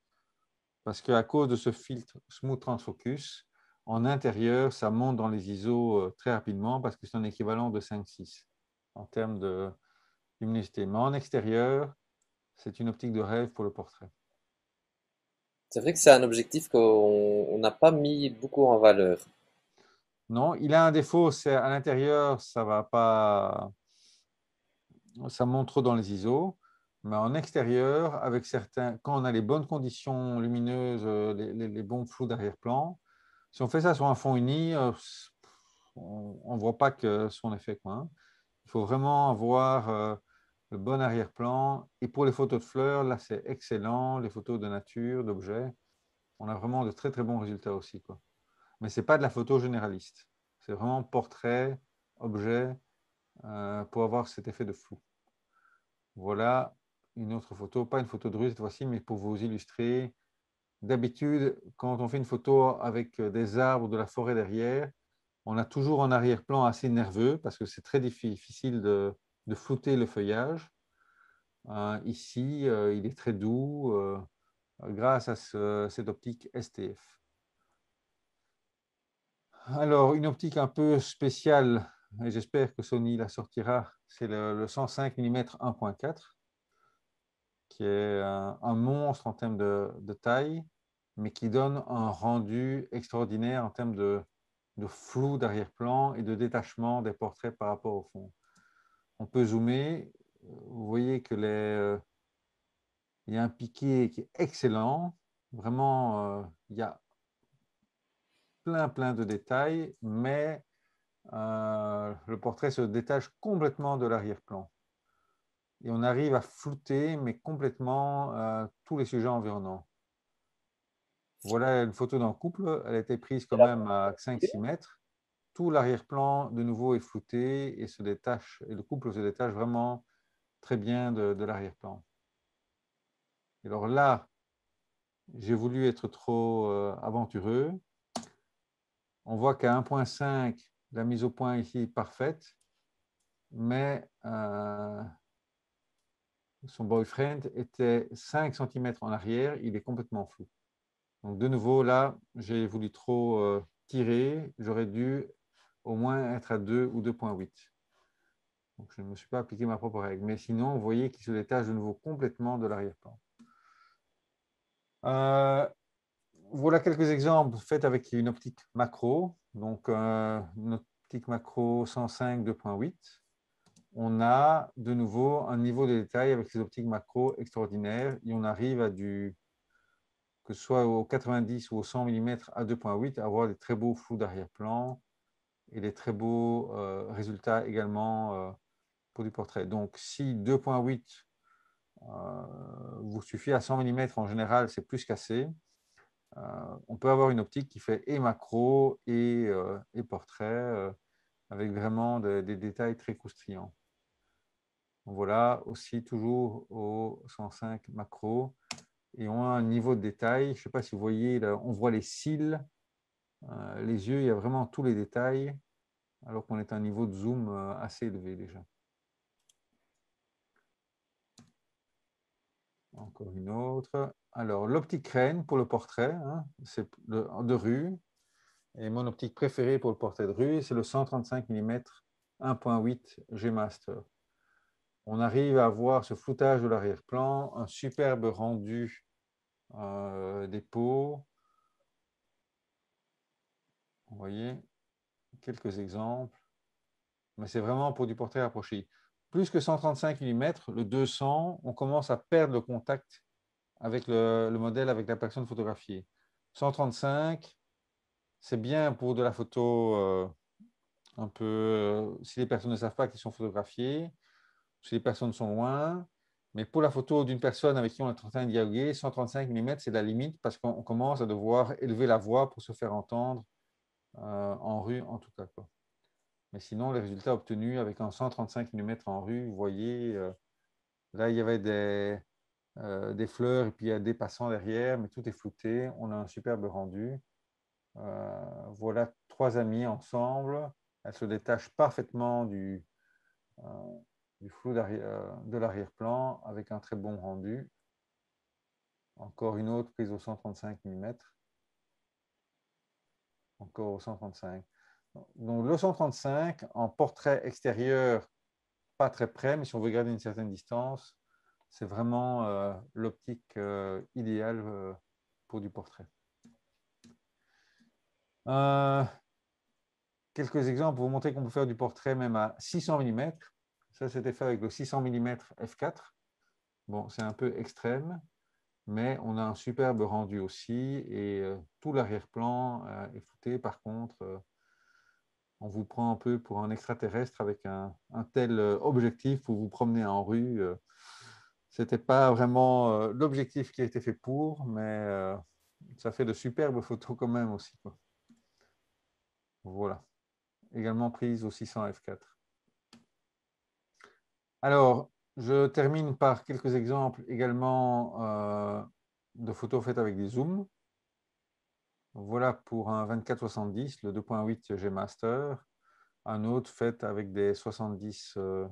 parce qu'à cause de ce filtre Smooth Transfocus, en intérieur, ça monte dans les ISO très rapidement, parce que c'est un équivalent de 5,6 en termes de luminosité. Mais en extérieur, c'est une optique de rêve pour le portrait. C'est vrai que c'est un objectif qu'on n'a pas mis beaucoup en valeur. Non, il a un défaut, c'est à l'intérieur, ça va pas, ça monte trop dans les ISO, mais en extérieur, avec certains, quand on a les bonnes conditions lumineuses, les bons flous d'arrière-plan, si on fait ça sur un fond uni, on ne voit pas que son effet, quoi, hein. Il faut vraiment avoir le bon arrière-plan. Et pour les photos de fleurs, là, c'est excellent. Les photos de nature, d'objets, on a vraiment de très, très bons résultats aussi, quoi. Mais ce n'est pas de la photo généraliste. C'est vraiment portrait, objet, pour avoir cet effet de flou. Voilà une autre photo, pas une photo de rue cette fois-ci, mais pour vous illustrer. D'habitude, quand on fait une photo avec des arbres ou de la forêt derrière, on a toujours un arrière-plan assez nerveux parce que c'est très difficile de flouter le feuillage. Ici, il est très doux grâce à cette optique STF. Alors, une optique un peu spéciale, et j'espère que Sony la sortira, c'est le 105 mm 1.4, qui est un monstre en termes de taille, mais qui donne un rendu extraordinaire en termes de flou d'arrière-plan et de détachement des portraits par rapport au fond. On peut zoomer, vous voyez que il y a un piqué qui est excellent, vraiment, il y a plein de détails, mais le portrait se détache complètement de l'arrière-plan. Et on arrive à flouter, mais complètement tous les sujets environnants. Voilà une photo d'un couple. Elle a été prise quand C'est la même à 5-6 mètres. Tout l'arrière-plan, de nouveau, est flouté et se détache. Et le couple se détache vraiment très bien de l'arrière-plan. Alors là, j'ai voulu être trop aventureux. On voit qu'à 1.5, la mise au point ici est parfaite, mais son boyfriend était 5 cm en arrière, il est complètement flou. Donc de nouveau, là, j'ai voulu trop tirer, j'aurais dû au moins être à 2 ou 2.8. Donc je ne me suis pas appliqué ma propre règle. Mais sinon, vous voyez qu'il se détache de nouveau complètement de l'arrière-plan. Voilà quelques exemples faits avec une optique macro. Donc une optique macro 105 2.8. On a de nouveau un niveau de détail avec ces optiques macro extraordinaires et on arrive à que ce soit au 90 ou au 100 mm à 2.8, à avoir des très beaux flous d'arrière-plan et des très beaux résultats également pour du portrait. Donc si 2.8 vous suffit à 100 mm en général, c'est plus qu'assez. On peut avoir une optique qui fait et macro et portrait avec vraiment des détails très croustillants. Voilà, aussi toujours au 105 macro. Et on a un niveau de détail. Je ne sais pas si vous voyez, là, on voit les cils, les yeux, il y a vraiment tous les détails, alors qu'on est à un niveau de zoom assez élevé déjà. Encore une autre. Alors, l'optique Crane pour le portrait, hein, c'est de rue. Et mon optique préférée pour le portrait de rue, c'est le 135 mm 1.8 G Master. On arrive à avoir ce floutage de l'arrière-plan, un superbe rendu des peaux. Vous voyez, quelques exemples. Mais c'est vraiment pour du portrait rapproché. Plus que 135 mm, le 200, on commence à perdre le contact avec le modèle, avec la personne photographiée. 135, c'est bien pour de la photo un peu, si les personnes ne savent pas qu'ils sont photographiés, si les personnes sont loin. Mais pour la photo d'une personne avec qui on est en train de dialoguer, 135 mm, c'est la limite parce qu'on commence à devoir élever la voix pour se faire entendre en rue, en tout cas, quoi. Mais sinon, les résultats obtenus avec un 135 mm en rue, vous voyez, là, il y avait des fleurs et puis il y a des passants derrière, mais tout est flouté. On a un superbe rendu. Voilà trois amies ensemble. Elles se détachent parfaitement du flou de l'arrière-plan avec un très bon rendu. Encore une autre prise au 135 mm. Encore au 135. Donc le 135 en portrait extérieur, pas très près, mais si on veut garder une certaine distance, c'est vraiment l'optique idéale pour du portrait. Quelques exemples pour vous montrer qu'on peut faire du portrait même à 600 mm. Ça, c'était fait avec le 600 mm f4. Bon, c'est un peu extrême, mais on a un superbe rendu aussi et tout l'arrière-plan est flouté. Par contre, on vous prend un peu pour un extraterrestre avec un tel objectif pour vous promener en rue. Ce n'était pas vraiment l'objectif qui a été fait pour, mais ça fait de superbes photos quand même aussi, quoi. Voilà. Également prise au 600 f4. Alors, je termine par quelques exemples également de photos faites avec des zooms. Voilà pour un 24-70, le 2.8 G Master. Un autre fait avec des 70-200.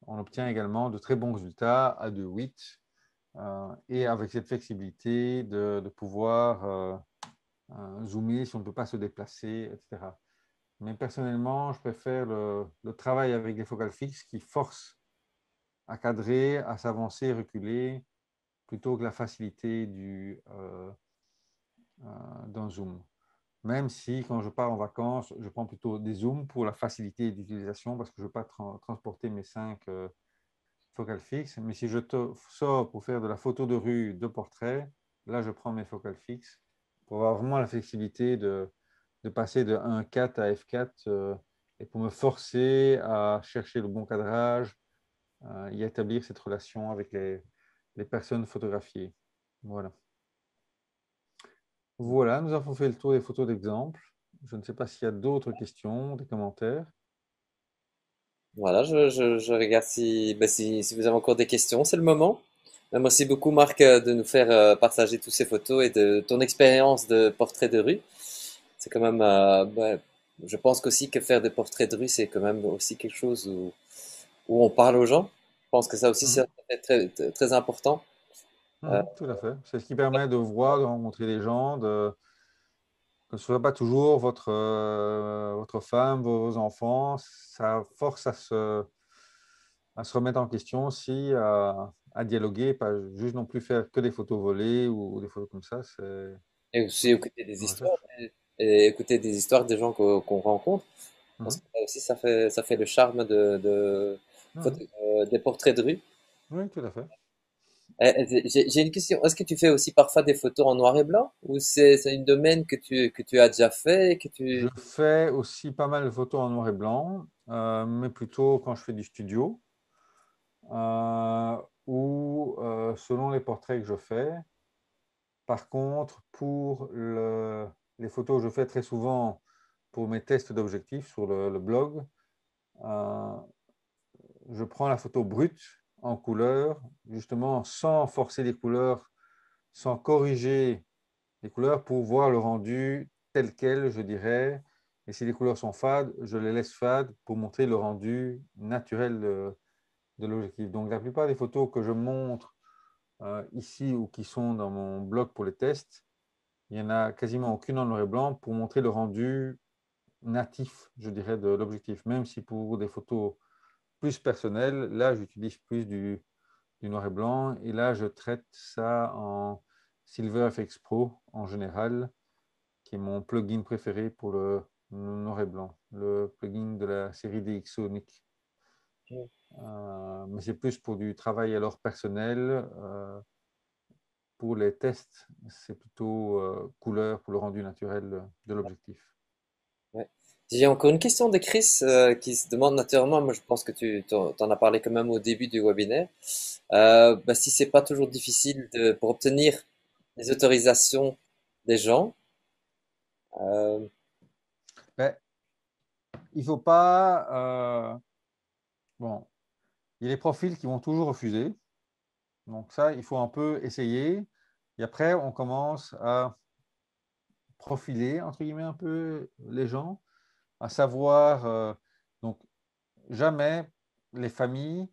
On obtient également de très bons résultats à 2.8 et avec cette flexibilité de pouvoir zoomer si on ne peut pas se déplacer, etc. Mais personnellement, je préfère le travail avec les focales fixes qui forcent à cadrer, à s'avancer, reculer, plutôt que la facilité d'un zoom. Même si, quand je pars en vacances, je prends plutôt des zooms pour la facilité d'utilisation parce que je ne veux pas transporter mes 5 focales fixes. Mais si je sors pour faire de la photo de rue, de portrait, là, je prends mes focales fixes pour avoir vraiment la flexibilité de passer de 1.4 à f4 et pour me forcer à chercher le bon cadrage et établir cette relation avec les personnes photographiées. Voilà. Voilà, nous avons fait le tour des photos d'exemple. Je ne sais pas s'il y a d'autres questions, des commentaires. Voilà, je regarde si vous avez encore des questions, c'est le moment. Merci beaucoup, Marc, de nous faire partager toutes ces photos et de ton expérience de portrait de rue. C'est quand même, je pense qu'aussi que faire des portraits de rue, c'est quand même aussi quelque chose où on parle aux gens. Je pense que ça aussi, Mhm. c'est très, très important. Euh, Mhm, tout à fait. C'est ce qui permet de voir, de rencontrer des gens, que ce ne soit pas toujours votre femme, vos enfants. Ça force à se remettre en question aussi, à dialoguer, pas juste non plus faire que des photos volées ou des photos comme ça. C'est et aussi oui, écouter des on histoires, recherche. et écouter des histoires des gens qu'on rencontre. Je pense Mhm, que ça aussi, ça fait le charme mhm. des portraits de rue. Oui, tout à fait. J'ai une question. Est-ce que tu fais aussi parfois des photos en noir et blanc ou c'est une domaine que tu as déjà fait et que Je tu... fais aussi pas mal de photos en noir et blanc, mais plutôt quand je fais du studio euh, ou selon les portraits que je fais. Par contre, pour les photos que je fais très souvent pour mes tests d'objectifs sur le blog, euh, je prends la photo brute en couleur, justement sans forcer les couleurs, sans corriger les couleurs pour voir le rendu tel quel, je dirais. Et si les couleurs sont fades, je les laisse fades pour montrer le rendu naturel de l'objectif. Donc la plupart des photos que je montre ici ou qui sont dans mon blog pour les tests, il n'y en a quasiment aucune en noir et blanc pour montrer le rendu natif, je dirais, de l'objectif. Même si pour des photos plus personnelles, là, j'utilise plus du noir et blanc. Et là, je traite ça en Silver FX Pro en général, qui est mon plugin préféré pour le noir et blanc, le plugin de la série DxONic. Mais c'est plus pour du travail alors personnel. Pour les tests, c'est plutôt couleur pour le rendu naturel de l'objectif. Ouais. J'ai encore une question de Chris qui se demande naturellement, moi je pense que t'en as parlé quand même au début du webinaire, si c'est pas toujours difficile pour obtenir les autorisations des gens. euh, Mais il ne faut pas. Bon, il y a des profils qui vont toujours refuser. Donc ça, il faut un peu essayer. Et après, on commence à profiler, entre guillemets, un peu les gens, à savoir. Donc, jamais les familles,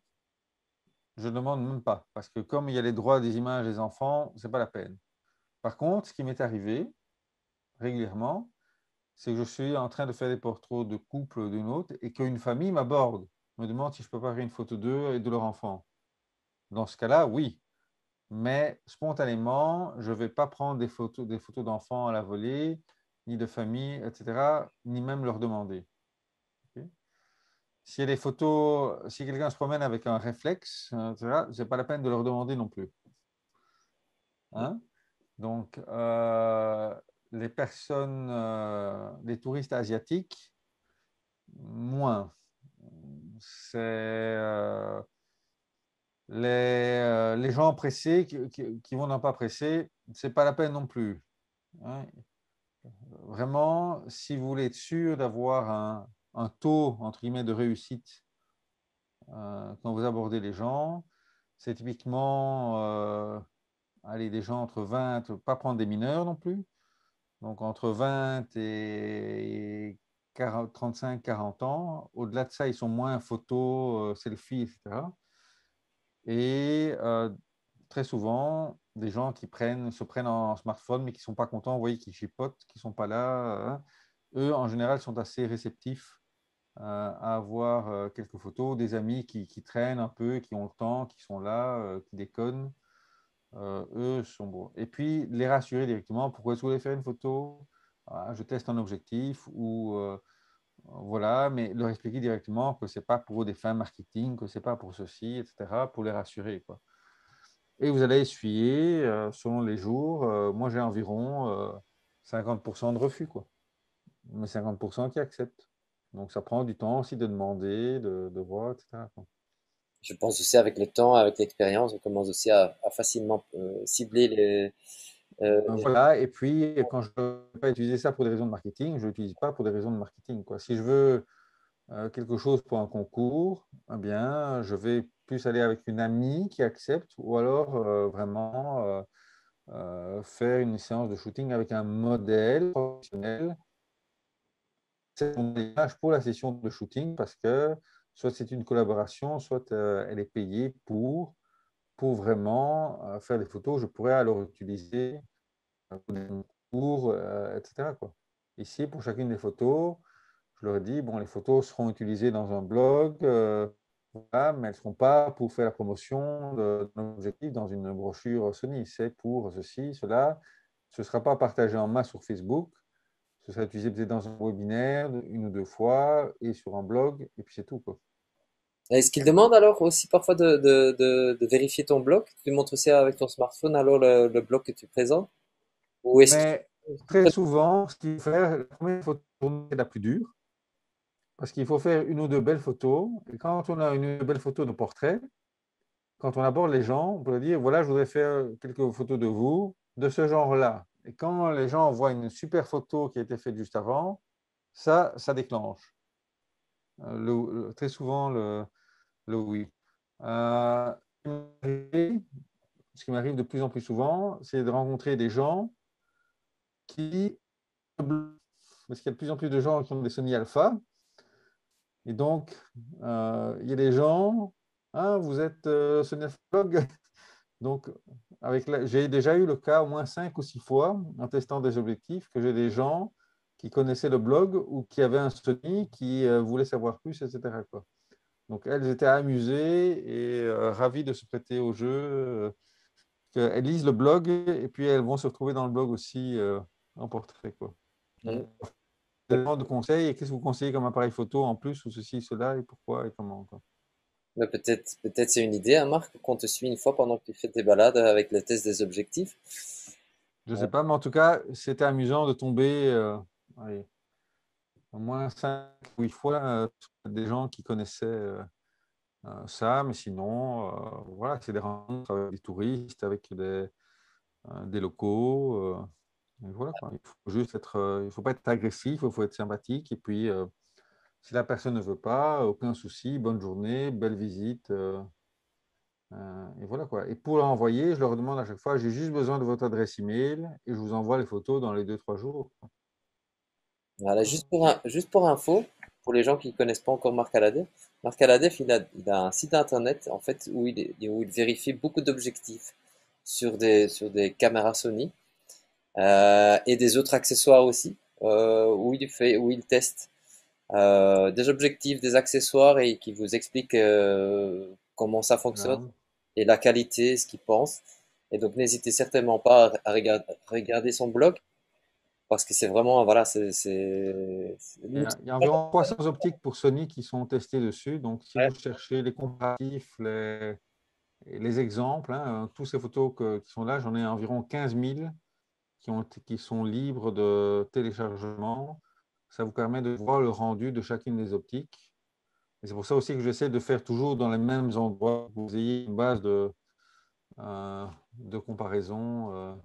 je ne demande même pas. Parce que comme il y a les droits des images des enfants, ce n'est pas la peine. Par contre, ce qui m'est arrivé régulièrement, c'est que je suis en train de faire des portraits de couple d'une autre et qu'une famille m'aborde, me demande si je peux pas faire une photo d'eux et de leur enfant. Dans ce cas-là, oui. Mais spontanément, je ne vais pas prendre des photos d'enfants à la volée, ni de famille, etc., ni même leur demander. Okay. Si y a des photos, si quelqu'un se promène avec un réflexe, etc., ce n'est pas la peine de leur demander non plus. Hein. Donc, les personnes, les touristes asiatiques, moins. C'est les gens pressés qui vont n'en pas pressés, c'est pas la peine non plus. Hein. Vraiment, si vous voulez être sûr d'avoir un taux entre guillemets de réussite quand vous abordez les gens. C'est typiquement allez, des gens entre 20, pas prendre des mineurs non plus, donc entre 20 et 40, 35, 40 ans. Au-delà de ça, ils sont moins photos, selfies, etc. Et très souvent, des gens qui se prennent en smartphone, mais qui ne sont pas contents, vous voyez, qui chipotent, qui ne sont pas là. Eux, en général, sont assez réceptifs à avoir quelques photos, des amis qui traînent un peu, qui ont le temps, qui sont là, qui déconnent. Eux sont beaux. Et puis, les rassurer directement, pourquoi est-ce que vous voulez faire une photo? Je teste un objectif ou voilà, mais leur expliquer directement que ce n'est pas pour des fins marketing, que ce n'est pas pour ceci, etc., pour les rassurer, quoi. Et vous allez essuyer, selon les jours, moi j'ai environ 50% de refus, quoi. Mais 50% qui acceptent. Donc ça prend du temps aussi de demander, de voir, etc., quoi. Je pense aussi avec le temps, avec l'expérience, on commence aussi à facilement cibler les... Voilà, et puis quand je ne veux pas utiliser ça pour des raisons de marketing, je ne l'utilise pas pour des raisons de marketing, quoi. Si je veux quelque chose pour un concours, eh bien, je vais plus aller avec une amie qui accepte ou alors vraiment faire une séance de shooting avec un modèle professionnel. C'est mon image pour la session de shooting parce que soit c'est une collaboration, soit elle est payée pour vraiment faire des photos. Je pourrais alors utiliser pour des concours, etc., quoi. Ici, pour chacune des photos, je leur ai dit, bon, les photos seront utilisées dans un blog, voilà, mais elles ne seront pas pour faire la promotion d'un objectif dans une brochure Sony. C'est pour ceci, cela. Ce ne sera pas partagé en masse sur Facebook. Ce sera utilisé peut-être dans un webinaire, une ou deux fois, et sur un blog, et puis c'est tout, quoi. Est-ce qu'il demande alors aussi parfois de vérifier ton blog? Tu montres aussi avec ton smartphone alors le blog que tu présentes? Ou est-ce que... Mais très souvent, ce qu'il faut faire, la première photo est la plus dure, parce qu'il faut faire une ou deux belles photos. Et quand on a une ou deux belles photos de portrait, quand on aborde les gens, on peut leur dire, voilà, je voudrais faire quelques photos de vous, de ce genre-là. Et quand les gens voient une super photo qui a été faite juste avant, ça déclenche. Très souvent, le oui. Euh, ce qui m'arrive de plus en plus souvent, c'est de rencontrer des gens qui, parce qu'il y a de plus en plus de gens qui ont des Sony Alpha, et donc il y a des gens, ah, vous êtes Sony Alpha Blog. Donc, j'ai déjà eu le cas au moins 5 ou 6 fois en testant des objectifs que j'ai des gens qui connaissaient le blog ou qui avaient un Sony qui voulaient savoir plus, etc., quoi. Donc, elles étaient amusées et ravies de se prêter au jeu. Elles lisent le blog et puis elles vont se retrouver dans le blog aussi en portrait, quoi. Hmm. Donc, tellement de conseils. Et qu'est-ce que vous conseillez comme appareil photo en plus ou ceci, cela et pourquoi et comment, quoi. Mais peut-être c'est une idée, hein, Marc, qu'on te suit une fois pendant que tu fais tes balades avec le test des objectifs. Je ne sais pas, mais en tout cas, c'était amusant de tomber allez, au moins 5 ou 8 fois sur des gens qui connaissaient ça, mais sinon, voilà, c'est des rencontres avec des touristes, avec des locaux. Et voilà, quoi. Il faut juste être, il faut pas être agressif, il faut être sympathique. Et puis, si la personne ne veut pas, aucun souci, bonne journée, belle visite. Et voilà, quoi. Et pour l'envoyer, je leur demande à chaque fois, j'ai juste besoin de votre adresse email et je vous envoie les photos dans les 2, 3 jours. Voilà, juste pour info, pour les gens qui ne connaissent pas encore Marc Aladef, Marc Aladef, il a un site internet en fait où il vérifie beaucoup d'objectifs sur des caméras Sony et des autres accessoires aussi, où il teste des objectifs, des accessoires et qui vous explique comment ça fonctionne Voilà. et la qualité, ce qu'il pense. Et donc n'hésitez certainement pas regarder son blog parce que c'est vraiment, voilà, Il y a environ 300 optiques pour Sony qui sont testées dessus. Donc, si Ouais. vous cherchez les comparatifs, les exemples, hein, tous ces photos qui sont là, j'en ai environ 15 000 qui sont libres de téléchargement. Ça vous permet de voir le rendu de chacune des optiques. Et c'est pour ça aussi que j'essaie de faire toujours dans les mêmes endroits pour que vous ayez une base de comparaison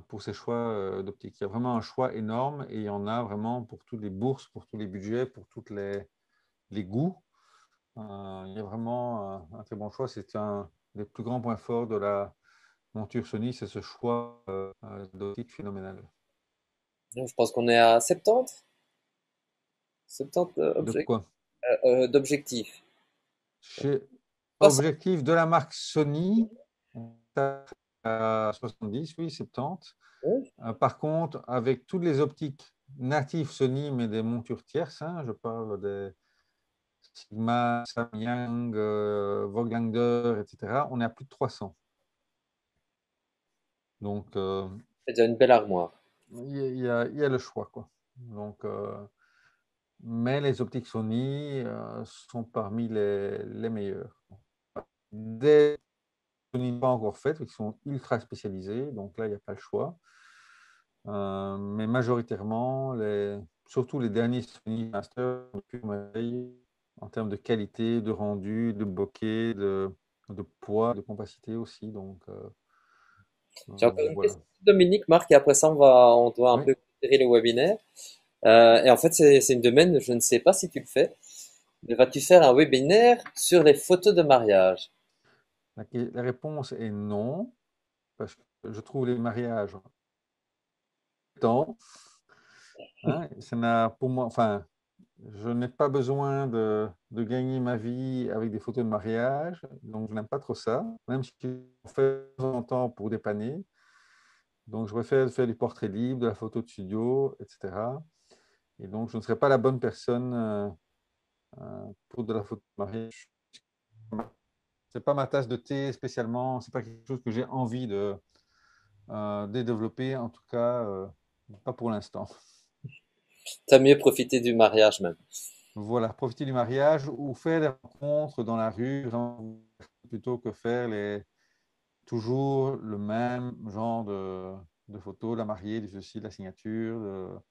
pour ces choix d'optique. Il y a vraiment un choix énorme et il y en a vraiment pour toutes les bourses, pour tous les budgets, pour tous les goûts. Il y a vraiment un très bon choix. C'est un des plus grands points forts de la monture Sony, c'est ce choix d'optique phénoménal. Donc, je pense qu'on est à 70, 70 De quoi? d'objectifs. Chez 60. Objectif de la marque Sony, on est à 70, oui, 70. Oui. Par contre, avec toutes les optiques natives Sony, mais des montures tierces, hein, je parle des Sigma, Samyang, Voigtlander, etc., on est à plus de 300. Donc, C'est déjà une belle armoire. il y a le choix, quoi. Donc, mais les optiques Sony sont parmi les meilleures. Des Sony pas encore faites, qui sont ultra spécialisées, donc là, il n'y a pas le choix. Mais majoritairement, surtout les derniers Sony Master, en termes de qualité, de rendu, de bokeh, de poids, de compacité aussi. Donc, J'ai encore une voilà. question, Dominique, Marc, et après ça, on doit un Oui. peu clôturer le webinaire. Et en fait, c'est une domaine, je ne sais pas si tu le fais, mais vas-tu faire un webinaire sur les photos de mariage? La réponse est non, parce que je trouve les mariages temps. Hein, ça n'a pour moi, enfin, je n'ai pas besoin de gagner ma vie avec des photos de mariage, donc je n'aime pas trop ça, même si je fais de temps en temps pour dépanner. Donc je préfère faire du portrait libre, de la photo de studio, etc. Et donc je ne serais pas la bonne personne pour de la photo de mariage. C'est pas ma tasse de thé spécialement, c'est pas quelque chose que j'ai envie de développer, en tout cas, pas pour l'instant. T'as mieux profité du mariage même. Voilà, profiter du mariage ou faire des rencontres dans la rue plutôt que faire toujours le même genre de photos, la mariée, du ceci, de la signature,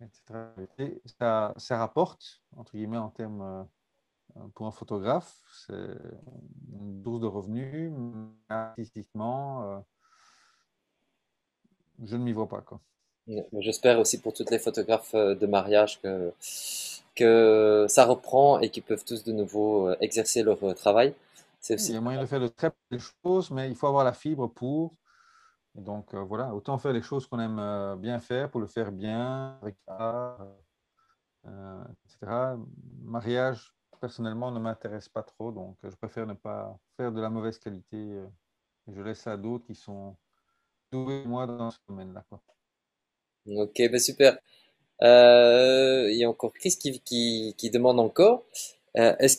etc. Et ça rapporte, entre guillemets, en termes pour un photographe, c'est une source de revenus, mais artistiquement, je ne m'y vois pas, quoi. J'espère aussi pour toutes les photographes de mariage que ça reprend et qu'ils peuvent tous de nouveau exercer leur travail. C'est Il y aussi a moyen de faire de très belles choses, mais il faut avoir la fibre pour. Et donc, voilà, autant faire les choses qu'on aime bien faire pour le faire bien, avec art, etc. Mariage, personnellement, ne m'intéresse pas trop, donc je préfère ne pas faire de la mauvaise qualité. Et je laisse ça à d'autres qui sont doués, moi, dans ce domaine-là, quoi. ok, ben super. Il y a encore Chris qui demande encore. Est-ce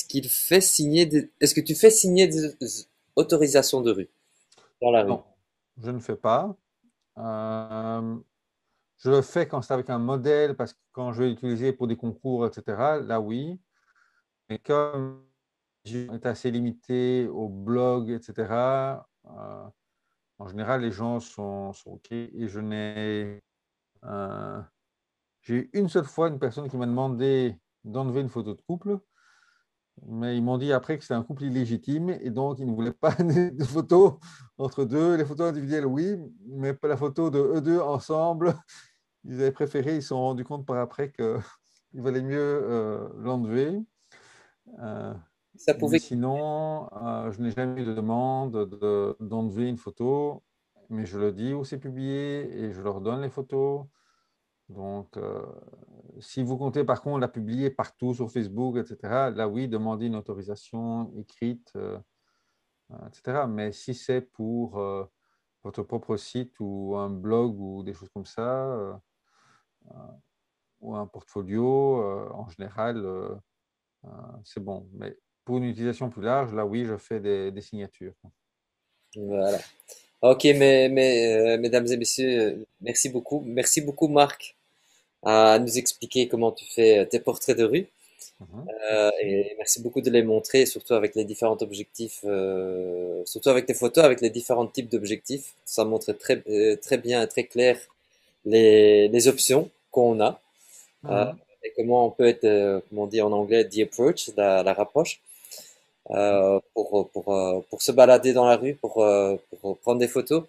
qu'il fait signer est-ce que tu fais signer des autorisations de rue dans la rue? Non, je ne fais pas. Euh, je le fais quand c'est avec un modèle, parce que quand je vais l'utiliser pour des concours, etc., là, oui. Mais comme est assez limité au blog, etc., en général, les gens sont OK. Et euh, j'ai eu une seule fois une personne qui m'a demandé d'enlever une photo de couple, mais ils m'ont dit après que c'était un couple illégitime et donc ils ne voulaient pas de photos entre deux. Les photos individuelles, oui, mais pas la photo de eux deux ensemble. Ils avaient préféré, ils se sont rendus compte par après qu'il valait mieux l'enlever. Euh, Ça mais pouvait. sinon, je n'ai jamais eu de demande d'enlever une photo, mais je le dis où c'est publié et je leur donne les photos. Donc, si vous comptez par contre la publier partout sur Facebook, etc., là oui, demandez une autorisation écrite, etc. Mais si c'est pour votre propre site ou un blog ou des choses comme ça, ou un portfolio, en général, c'est bon. Mais pour une utilisation plus large, là oui, je fais des signatures. Voilà. Ok, mesdames et messieurs, merci beaucoup. Merci beaucoup, Marc, à nous expliquer comment tu fais tes portraits de rue. Merci. Et merci beaucoup de les montrer, surtout avec les différents objectifs, surtout avec tes photos, avec les différents types d'objectifs. Ça montre très bien et très clair les options qu'on a Mhm. et comment on peut être, comme on dit en anglais, the approach, la rapproche, pour se balader dans la rue, pour prendre des photos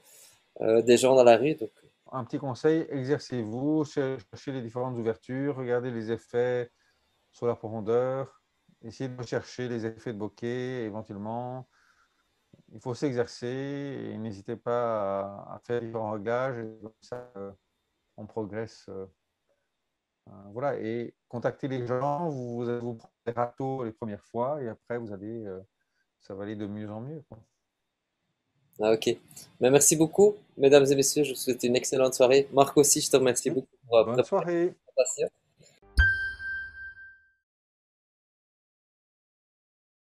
des gens dans la rue. Donc, Un petit conseil, exercez-vous, cherchez les différentes ouvertures, regardez les effets sur la profondeur, essayer de rechercher les effets de bokeh éventuellement. Il faut s'exercer et n'hésitez pas à faire différents réglages. Et comme ça, on progresse. Voilà, et contacter les gens, vous prenez des râteaux les premières fois et après, ça va aller de mieux en mieux, quoi. Ah, ok. Mais merci beaucoup, mesdames et messieurs. Je vous souhaite une excellente soirée. Marc aussi, je te remercie beaucoup pour Bonne ta soirée. présentation.